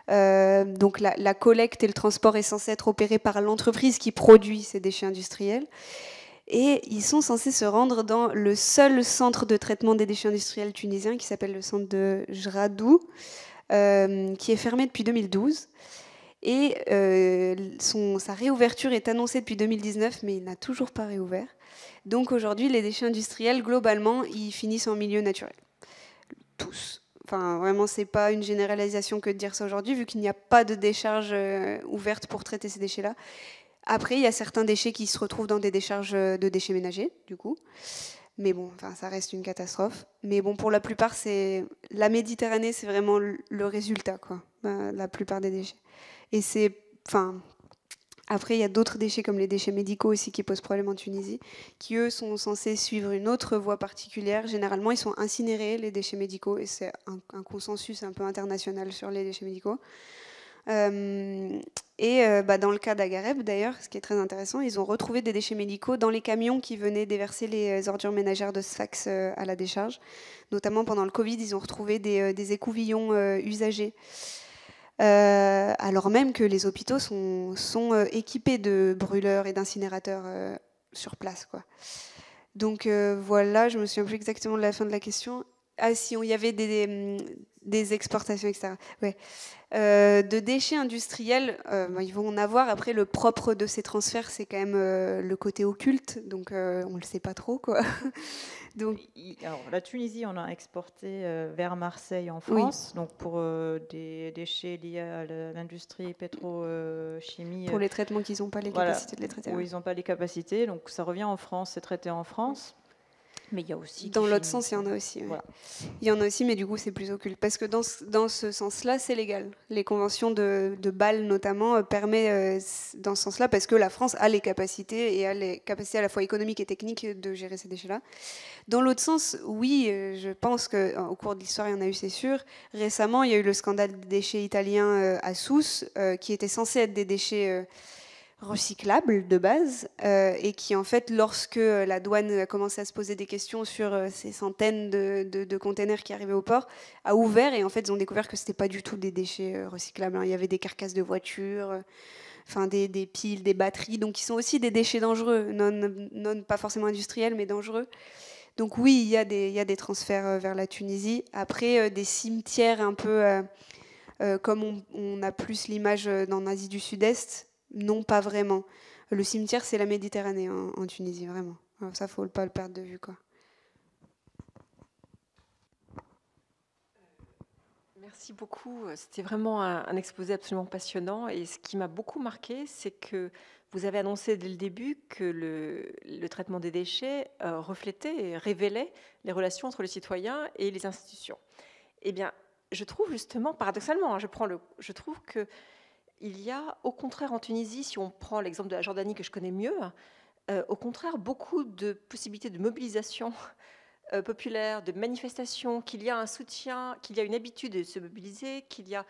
Donc la collecte et le transport est censé être opéré par l'entreprise qui produit ces déchets industriels. Et ils sont censés se rendre dans le seul centre de traitement des déchets industriels tunisien, qui s'appelle le centre de Jradou, qui est fermé depuis 2012. Et sa réouverture est annoncée depuis 2019, mais il n'a toujours pas réouvert. Donc aujourd'hui, les déchets industriels, globalement, ils finissent en milieu naturel. Tous. Enfin, vraiment, c'est pas une généralisation que de dire ça aujourd'hui, vu qu'il n'y a pas de décharge ouverte pour traiter ces déchets-là. Après, il y a certains déchets qui se retrouvent dans des décharges de déchets ménagers, du coup. Mais bon, enfin, ça reste une catastrophe. Mais bon, pour la plupart, la Méditerranée, c'est vraiment le résultat, quoi. La plupart des déchets. Et après, il y a d'autres déchets comme les déchets médicaux aussi qui posent problème en Tunisie, qui eux sont censés suivre une autre voie particulière. Généralement, ils sont incinérés, les déchets médicaux, et c'est un consensus un peu international sur les déchets médicaux. Dans le cas d'Agareb, d'ailleurs, ce qui est très intéressant, ils ont retrouvé des déchets médicaux dans les camions qui venaient déverser les ordures ménagères de Sfax à la décharge. Notamment pendant le Covid, ils ont retrouvé des écouvillons usagés. Alors même que les hôpitaux sont équipés de brûleurs et d'incinérateurs sur place, quoi. Donc voilà, je me souviens plus exactement de la fin de la question. Ah si, il y avait des exportations, etc. Ouais. De déchets industriels, ils vont en avoir. Après, le propre de ces transferts, c'est quand même le côté occulte, donc on ne le sait pas trop, quoi. Donc, alors, la Tunisie, on a exporté vers Marseille en France, oui. Donc pour des déchets liés à l'industrie pétrochimie. Pour les traitements qu'ils n'ont pas les capacités de les traiter. Où ils n'ont pas les capacités, donc ça revient en France, c'est traité en France. Mais il y a aussi... Dans l'autre sens, il y en a aussi. Ouais. Voilà. Il y en a aussi, mais du coup, c'est plus occulte. Parce que dans ce sens-là, c'est légal. Les conventions de Bâle, notamment, permettent dans ce sens-là, parce que la France a les capacités, et a les capacités à la fois économiques et techniques de gérer ces déchets-là. Dans l'autre sens, oui, je pense qu'au cours de l'histoire, il y en a eu, c'est sûr. Récemment, il y a eu le scandale des déchets italiens à Sousse, qui étaient censés être des déchets... recyclables de base, et qui en fait, lorsque la douane a commencé à se poser des questions sur ces centaines de containers qui arrivaient au port, a ouvert, et en fait ils ont découvert que c'était pas du tout des déchets recyclables, hein. Il y avait des carcasses de voitures, enfin des piles, des batteries, donc qui sont aussi des déchets dangereux, non pas forcément industriels, mais dangereux. Donc oui, il y a des transferts vers la Tunisie. Après, des cimetières un peu comme on a plus l'image en Asie du Sud-Est. Non, pas vraiment. Le cimetière, c'est la Méditerranée en Tunisie, vraiment. Alors ça, faut pas le perdre de vue, quoi. Merci beaucoup. C'était vraiment un exposé absolument passionnant. Et ce qui m'a beaucoup marqué, c'est que vous avez annoncé dès le début que le traitement des déchets reflétait et révélait les relations entre les citoyens et les institutions. Eh bien, je trouve justement, paradoxalement, je trouve que il y a, au contraire, en Tunisie, si on prend l'exemple de la Jordanie que je connais mieux, au contraire, beaucoup de possibilités de mobilisation populaire, de manifestation, qu'il y a un soutien, qu'il y a une habitude de se mobiliser, qu'il y a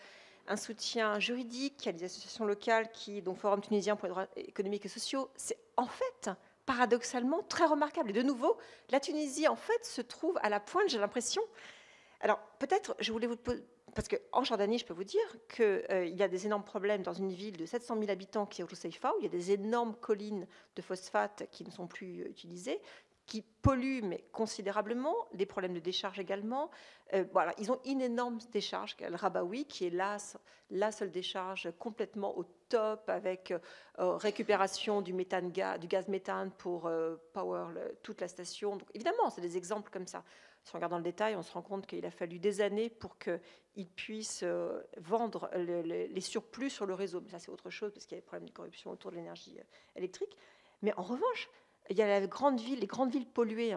un soutien juridique, qu'il y a des associations locales, dont Forum tunisien pour les droits économiques et sociaux. C'est en fait, paradoxalement, très remarquable. Et de nouveau, la Tunisie, en fait, se trouve à la pointe, j'ai l'impression. Alors, peut-être, je voulais vous poser... Parce qu'en Jordanie, je peux vous dire qu'il y a des énormes problèmes dans une ville de 700 000 habitants qui est Rousseifa, où il y a des énormes collines de phosphate qui ne sont plus utilisées, qui polluent mais considérablement, des problèmes de décharge également. Voilà, ils ont une énorme décharge, le Rabaoui, qui est la seule décharge complètement au top, avec récupération du gaz méthane pour power toute la station. Donc, évidemment, c'est des exemples comme ça. Si on regarde dans le détail, on se rend compte qu'il a fallu des années pour qu'ils puissent vendre les surplus sur le réseau. Mais ça, c'est autre chose, parce qu'il y a des problèmes de corruption autour de l'énergie électrique. Mais en revanche, il y a les grandes villes polluées.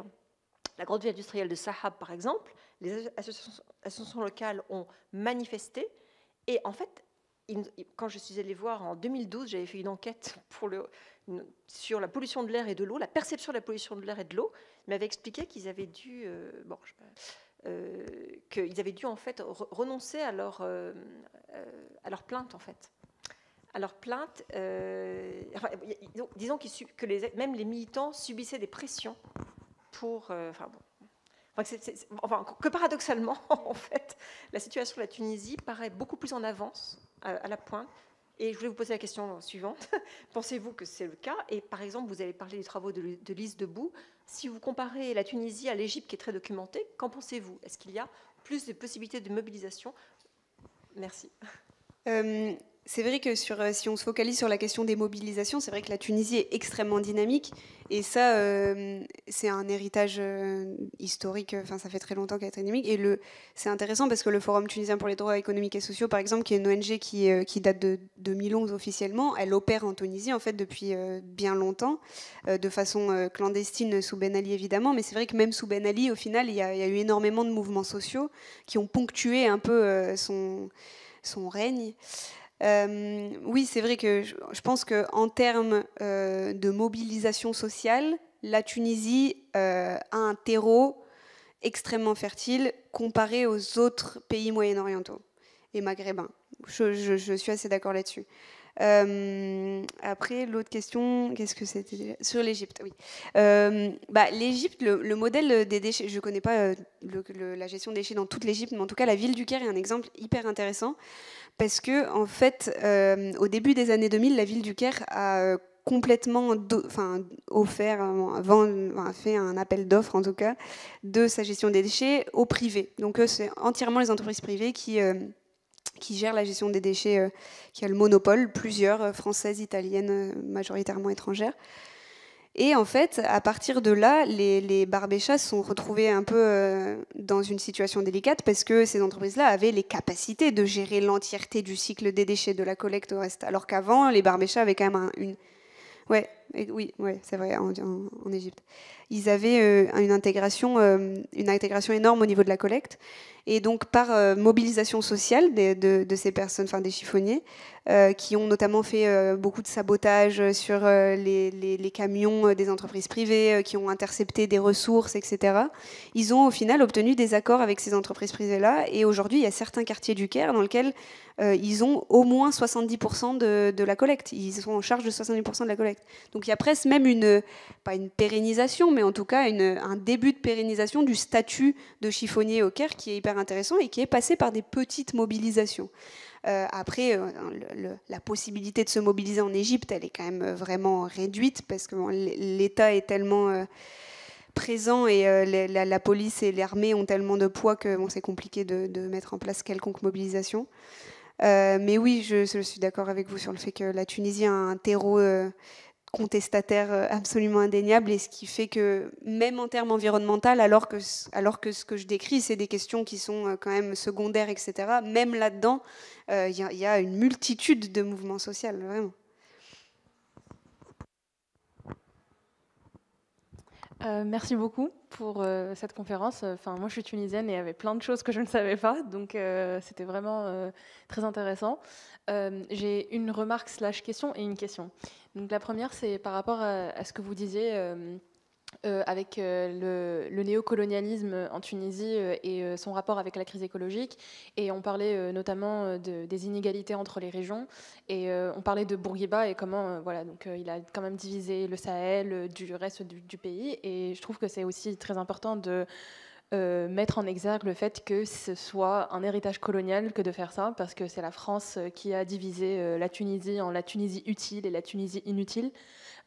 La grande ville industrielle de Sahab, par exemple, les associations locales ont manifesté. Et en fait, quand je suis allée voir en 2012, j'avais fait une enquête sur la pollution de l'air et de l'eau, la perception de la pollution de l'air et de l'eau. Ils m'avaient expliqué qu'ils avaient dû, en fait renoncer à leur plainte, en fait. À leur plainte, disons que même les militants subissaient des pressions pour, que paradoxalement, en fait, la situation de la Tunisie paraît beaucoup plus en avance, à la pointe. Et je voulais vous poser la question suivante. Pensez-vous que c'est le cas? Et par exemple, vous avez parlé des travaux de Lise Debout. Si vous comparez la Tunisie à l'Égypte, qui est très documentée, qu'en pensez-vous? Est-ce qu'il y a plus de possibilités de mobilisation? Merci. C'est vrai que si on se focalise sur la question des mobilisations, c'est vrai que la Tunisie est extrêmement dynamique. Et ça, c'est un héritage historique. Enfin, ça fait très longtemps qu'elle est très dynamique. Et c'est intéressant parce que le Forum tunisien pour les droits économiques et sociaux, par exemple, qui est une ONG qui date de 2011 officiellement, elle opère en Tunisie, en fait, depuis bien longtemps, de façon clandestine sous Ben Ali, évidemment. Mais c'est vrai que même sous Ben Ali, au final, il y a eu énormément de mouvements sociaux qui ont ponctué un peu son règne. Oui, c'est vrai que je pense qu'en termes de mobilisation sociale, la Tunisie a un terreau extrêmement fertile comparé aux autres pays moyen-orientaux et maghrébins. Je suis assez d'accord là-dessus. Après, l'autre question, qu'est-ce que c'était déjà ? Sur l'Égypte, oui. L'Égypte, le modèle des déchets, je ne connais pas la gestion des déchets dans toute l'Égypte, mais en tout cas, la ville du Caire est un exemple hyper intéressant. Parce que, en fait, au début des années 2000, la ville du Caire a complètement fait un appel d'offres, en tout cas, de sa gestion des déchets au privé. Donc, c'est entièrement les entreprises privées qui gèrent la gestion des déchets, qui a le monopole, plusieurs, françaises, italiennes, majoritairement étrangères. Et en fait, à partir de là, les Barbéchas se sont retrouvés un peu dans une situation délicate parce que ces entreprises-là avaient les capacités de gérer l'entièreté du cycle des déchets, de la collecte au reste. Alors qu'avant, les Barbéchas avaient quand même oui, c'est vrai, en Égypte. Ils avaient une intégration énorme au niveau de la collecte. Et donc, par mobilisation sociale de ces personnes, enfin des chiffonniers, qui ont notamment fait beaucoup de sabotage sur les camions des entreprises privées, qui ont intercepté des ressources, etc. Ils ont au final obtenu des accords avec ces entreprises privées-là. Et aujourd'hui, il y a certains quartiers du Caire dans lesquels ils ont au moins 70% de la collecte. Ils sont en charge de 70% de la collecte. Donc il y a presque même pas une pérennisation, mais en tout cas un début de pérennisation du statut de chiffonnier au Caire qui est hyper intéressant et qui est passé par des petites mobilisations. Après, la possibilité de se mobiliser en Égypte, elle est quand même vraiment réduite parce que l'État est tellement présent et la police et l'armée ont tellement de poids que c'est compliqué de mettre en place quelconque mobilisation. Mais oui, je suis d'accord avec vous sur le fait que la Tunisie a un terreau contestataire absolument indéniable, et ce qui fait que même en termes environnementaux, alors que ce que je décris, c'est des questions qui sont quand même secondaires, etc., même là-dedans, il y a une multitude de mouvements sociaux, vraiment. Merci beaucoup pour cette conférence. Enfin, moi, je suis tunisienne et il y avait plein de choses que je ne savais pas, donc c'était vraiment très intéressant. J'ai une remarque / question et une question. Donc, la première, c'est par rapport à ce que vous disiez avec le néocolonialisme en Tunisie et son rapport avec la crise écologique. Et on parlait notamment des inégalités entre les régions. Et on parlait de Bourguiba et comment voilà, donc, il a quand même divisé le Sahel du reste du pays. Et je trouve que c'est aussi très important de mettre en exergue le fait que ce soit un héritage colonial que de faire ça, parce que c'est la France qui a divisé la Tunisie en la Tunisie utile et la Tunisie inutile.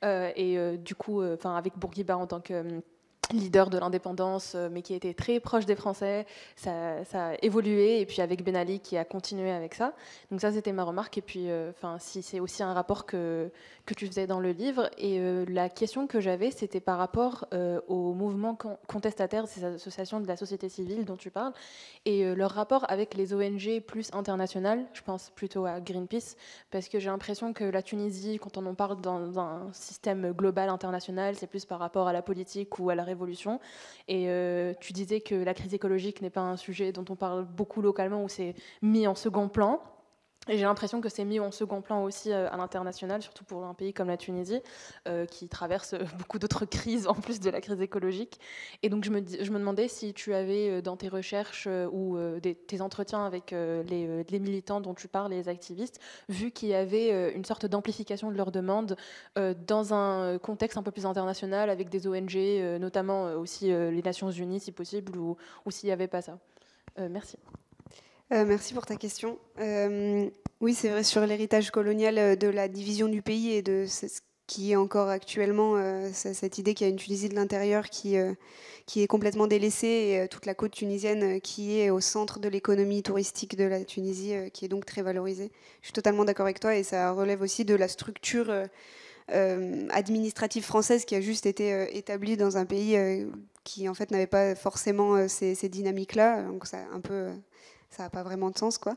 Du coup, avec Bourguiba en tant que leader de l'indépendance, mais qui était très proche des Français, ça a évolué, et puis avec Ben Ali qui a continué avec ça. Donc ça, c'était ma remarque, et puis si c'est aussi un rapport que tu faisais dans le livre. Et la question que j'avais, c'était par rapport au mouvement contestataire, ces associations de la société civile dont tu parles, et leur rapport avec les ONG plus internationales. Je pense plutôt à Greenpeace, parce que j'ai l'impression que la Tunisie, quand on en parle dans un système global international, c'est plus par rapport à la politique ou à la révolution. Et tu disais que la crise écologique n'est pas un sujet dont on parle beaucoup localement, ou c'est mis en second plan. Et j'ai l'impression que c'est mis en second plan aussi à l'international, surtout pour un pays comme la Tunisie, qui traverse beaucoup d'autres crises en plus de la crise écologique. Et donc je me demandais si tu avais dans tes recherches ou tes entretiens avec les militants dont tu parles, les activistes, vu qu'il y avait une sorte d'amplification de leurs demandes dans un contexte un peu plus international, avec des ONG, notamment aussi les Nations Unies si possible, ou s'il n'y avait pas ça. Merci. Merci pour ta question. Oui, c'est vrai, sur l'héritage colonial de la division du pays et de ce qui est encore actuellement cette idée qu'il y a une Tunisie de l'intérieur qui est complètement délaissée, et toute la côte tunisienne qui est au centre de l'économie touristique de la Tunisie, qui est donc très valorisée. Je suis totalement d'accord avec toi, et ça relève aussi de la structure administrative française qui a juste été établie dans un pays qui en fait n'avait pas forcément ces dynamiques-là. Donc ça un peu... ça n'a pas vraiment de sens, quoi.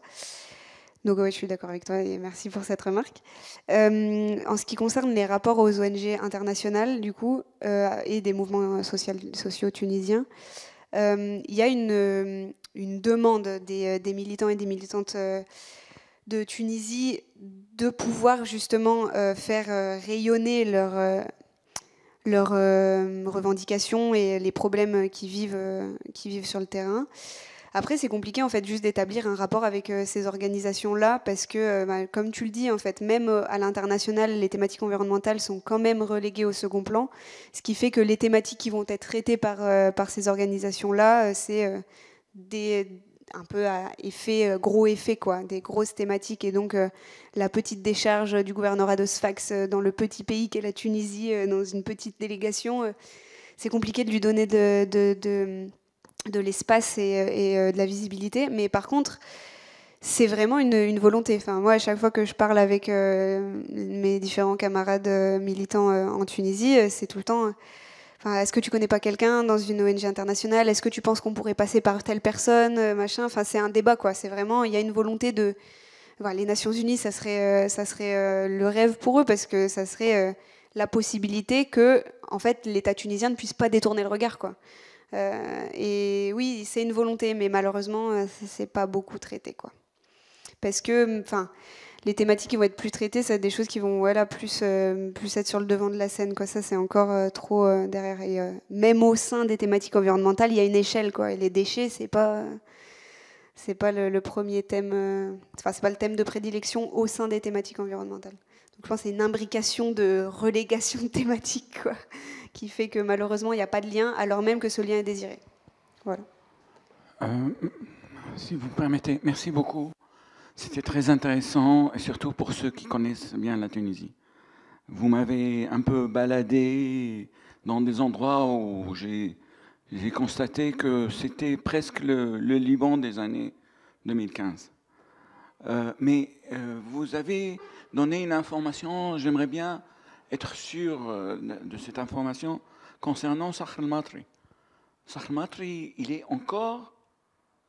Donc ouais, je suis d'accord avec toi, et merci pour cette remarque. En ce qui concerne les rapports aux ONG internationales, du coup, et des mouvements sociaux tunisiens, il y a une demande des militants et des militantes de Tunisie de pouvoir justement faire rayonner leurs revendications et les problèmes qu'ils vivent sur le terrain. Après, c'est compliqué en fait juste d'établir un rapport avec ces organisations-là, parce que, comme tu le dis, en fait, même à l'international, les thématiques environnementales sont quand même reléguées au second plan, ce qui fait que les thématiques qui vont être traitées par ces organisations-là, c'est un peu à gros effet, quoi, des grosses thématiques. Et donc, la petite décharge du gouvernorat de Sfax dans le petit pays qu'est la Tunisie, dans une petite délégation, c'est compliqué de lui donner de l'espace et de la visibilité. Mais par contre, c'est vraiment une volonté. Enfin, moi, à chaque fois que je parle avec mes différents camarades militants en Tunisie, c'est tout le temps... est-ce que tu connais pas quelqu'un dans une ONG internationale? Est-ce que tu penses qu'on pourrait passer par telle personne, machin? Enfin, c'est un débat, quoi. C'est vraiment... Il y a une volonté de... les Nations Unies, ça serait le rêve pour eux, parce que ça serait la possibilité que, en fait, l'État tunisien ne puisse pas détourner le regard, quoi. Et oui, c'est une volonté, mais malheureusement, c'est pas beaucoup traité, quoi. Parce que, les thématiques qui vont être plus traitées, c'est des choses qui vont plus être sur le devant de la scène, quoi. Ça, c'est encore trop derrière. Et même au sein des thématiques environnementales, il y a une échelle, quoi. Et les déchets, c'est pas le premier thème. C'est pas le thème de prédilection au sein des thématiques environnementales. Donc, je pense que c'est une imbrication de relégation de thématiques, quoi, qui fait que malheureusement, il n'y a pas de lien, alors même que ce lien est désiré. Voilà. Si vous permettez, merci beaucoup. C'était très intéressant, et surtout pour ceux qui connaissent bien la Tunisie. Vous m'avez un peu baladé dans des endroits où j'ai constaté que c'était presque le Liban des années 2015. Mais vous avez donné une information, j'aimerais bien être sûr de cette information concernant Sakhr El-Matri. Sakhr El-Matri, il est encore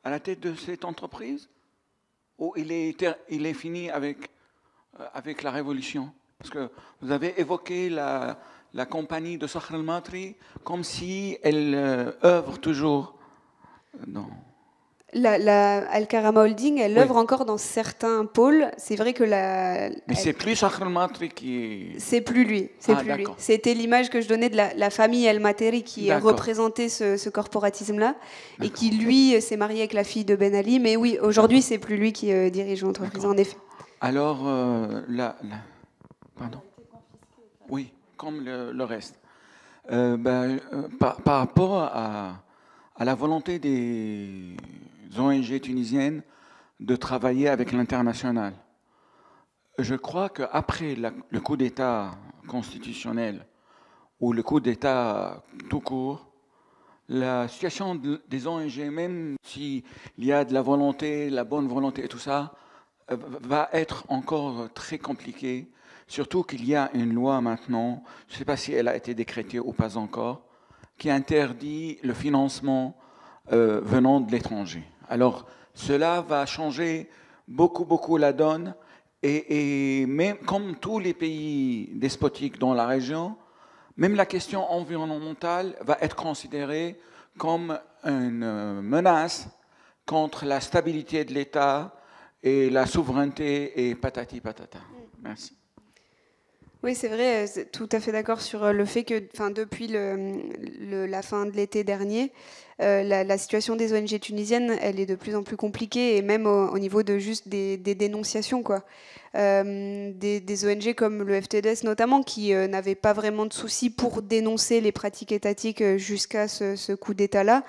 à la tête de cette entreprise ou il est fini avec la révolution? Parce que vous avez évoqué la compagnie de Sakhr El-Matri comme si elle œuvre toujours. Non. Al-Karama Holding, elle œuvre encore dans certains pôles. C'est vrai que Mais c'est plus Sakhr El-Matri qui... C'est plus lui. Lui. C'était l'image que je donnais de la famille El-Materi qui représentait ce corporatisme-là et qui, lui, s'est marié avec la fille de Ben Ali. Mais oui, aujourd'hui, c'est plus lui qui dirige l'entreprise, en effet. Alors, pardon. Oui, comme le reste. Par rapport à la volonté des ONG tunisiennes de travailler avec l'international, je crois qu'après le coup d'État constitutionnel ou le coup d'État tout court, la situation des ONG, même s'il y a de la volonté, la bonne volonté et tout ça, va être encore très compliquée. Surtout qu'il y a une loi maintenant, je ne sais pas si elle a été décrétée ou pas encore, qui interdit le financement venant de l'étranger. Alors, cela va changer beaucoup la donne. Et même comme tous les pays despotiques dans la région, même la question environnementale va être considérée comme une menace contre la stabilité de l'État et la souveraineté et patati patata. Merci. Oui, c'est vrai, tout à fait d'accord sur le fait que depuis la fin de l'été dernier, la situation des ONG tunisiennes, elle est de plus en plus compliquée, et même au niveau de juste des dénonciations, quoi. Des ONG comme le FTDS notamment, qui n'avaient pas vraiment de soucis pour dénoncer les pratiques étatiques jusqu'à ce coup d'État-là.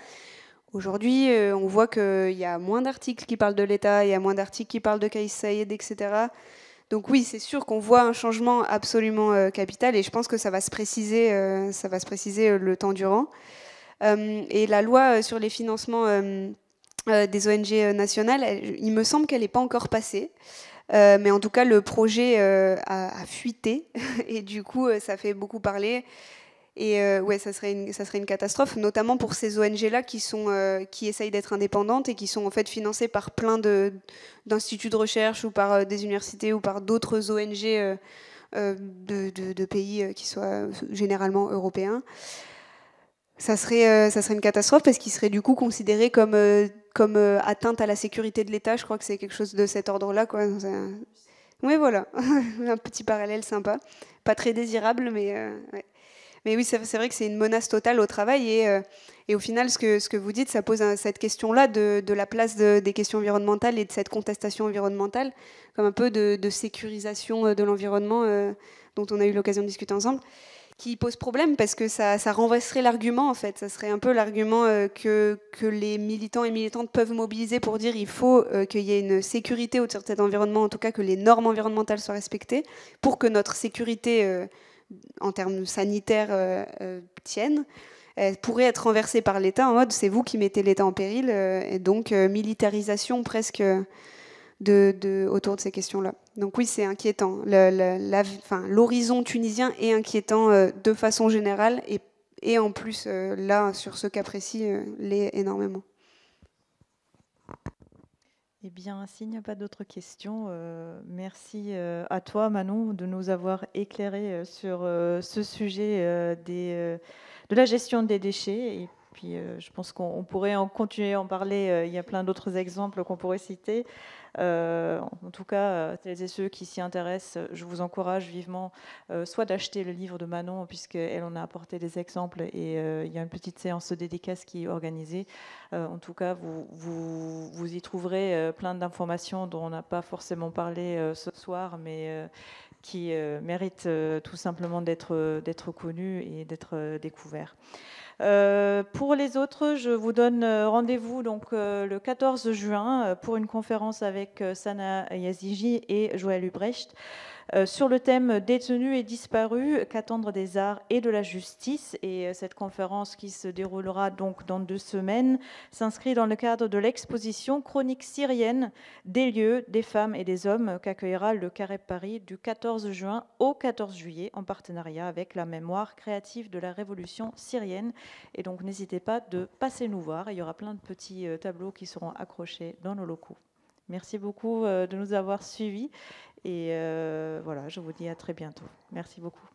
Aujourd'hui, on voit qu'il y a moins d'articles qui parlent de l'État, il y a moins d'articles qui parlent de Kais Saïed, etc. Donc oui, c'est sûr qu'on voit un changement absolument capital, et je pense que ça va se préciser le temps durant. Et la loi sur les financements des ONG nationales, il me semble qu'elle n'est pas encore passée. Mais en tout cas, le projet a fuité, et du coup, ça fait beaucoup parler. Et ouais, ça serait une catastrophe, notamment pour ces ONG-là qui essayent d'être indépendantes et qui sont en fait financées par plein d'instituts de recherche ou par des universités ou par d'autres ONG de pays qui soient généralement européens. Ça serait une catastrophe parce qu'ils seraient du coup considérés comme atteinte à la sécurité de l'État. Je crois que c'est quelque chose de cet ordre-là, quoi. Oui, voilà, un petit parallèle sympa, pas très désirable, mais ouais. Mais oui, c'est vrai que c'est une menace totale au travail, et au final, ce que vous dites, ça pose cette question-là de la place des questions environnementales et de cette contestation environnementale, comme un peu de sécurisation de l'environnement dont on a eu l'occasion de discuter ensemble, qui pose problème parce que ça renverserait l'argument, en fait. Ça serait un peu l'argument que les militants et militantes peuvent mobiliser pour dire il faut qu'il y ait une sécurité autour de cet environnement, en tout cas que les normes environnementales soient respectées, pour que notre sécurité en termes sanitaires tienne, pourrait être renversée par l'État en mode c'est vous qui mettez l'État en péril, et donc militarisation presque autour de ces questions-là. Donc oui, c'est inquiétant. L'horizon tunisien est inquiétant de façon générale, et en plus, là, sur ce cas précis, l'est énormément. Eh bien, s'il n'y a pas d'autres questions, merci à toi, Manon, de nous avoir éclairé sur ce sujet de la gestion des déchets. Et puis, je pense qu'on pourrait en continuer à en parler. Il y a plein d'autres exemples qu'on pourrait citer. En tout cas, celles et ceux qui s'y intéressent, je vous encourage vivement soit d'acheter le livre de Manon, puisqu'elle en a apporté des exemples, et il y a une petite séance de dédicace qui est organisée. En tout cas, vous y trouverez plein d'informations dont on n'a pas forcément parlé ce soir, mais qui méritent tout simplement d'être connues et d'être découverts. Pour les autres, je vous donne rendez-vous donc le 14 juin pour une conférence avec Sana Yazigi et Joël Ubrecht sur le thème détenus et disparus, qu'attendre des arts et de la justice. Et cette conférence qui se déroulera donc dans 2 semaines s'inscrit dans le cadre de l'exposition Chronique syrienne des lieux, des femmes et des hommes qu'accueillera le Carré Paris du 14 juin au 14 juillet en partenariat avec la mémoire créative de la révolution syrienne. Et donc n'hésitez pas de passer nous voir. Il y aura plein de petits tableaux qui seront accrochés dans nos locaux. Merci beaucoup de nous avoir suivis et voilà, je vous dis à très bientôt. Merci beaucoup.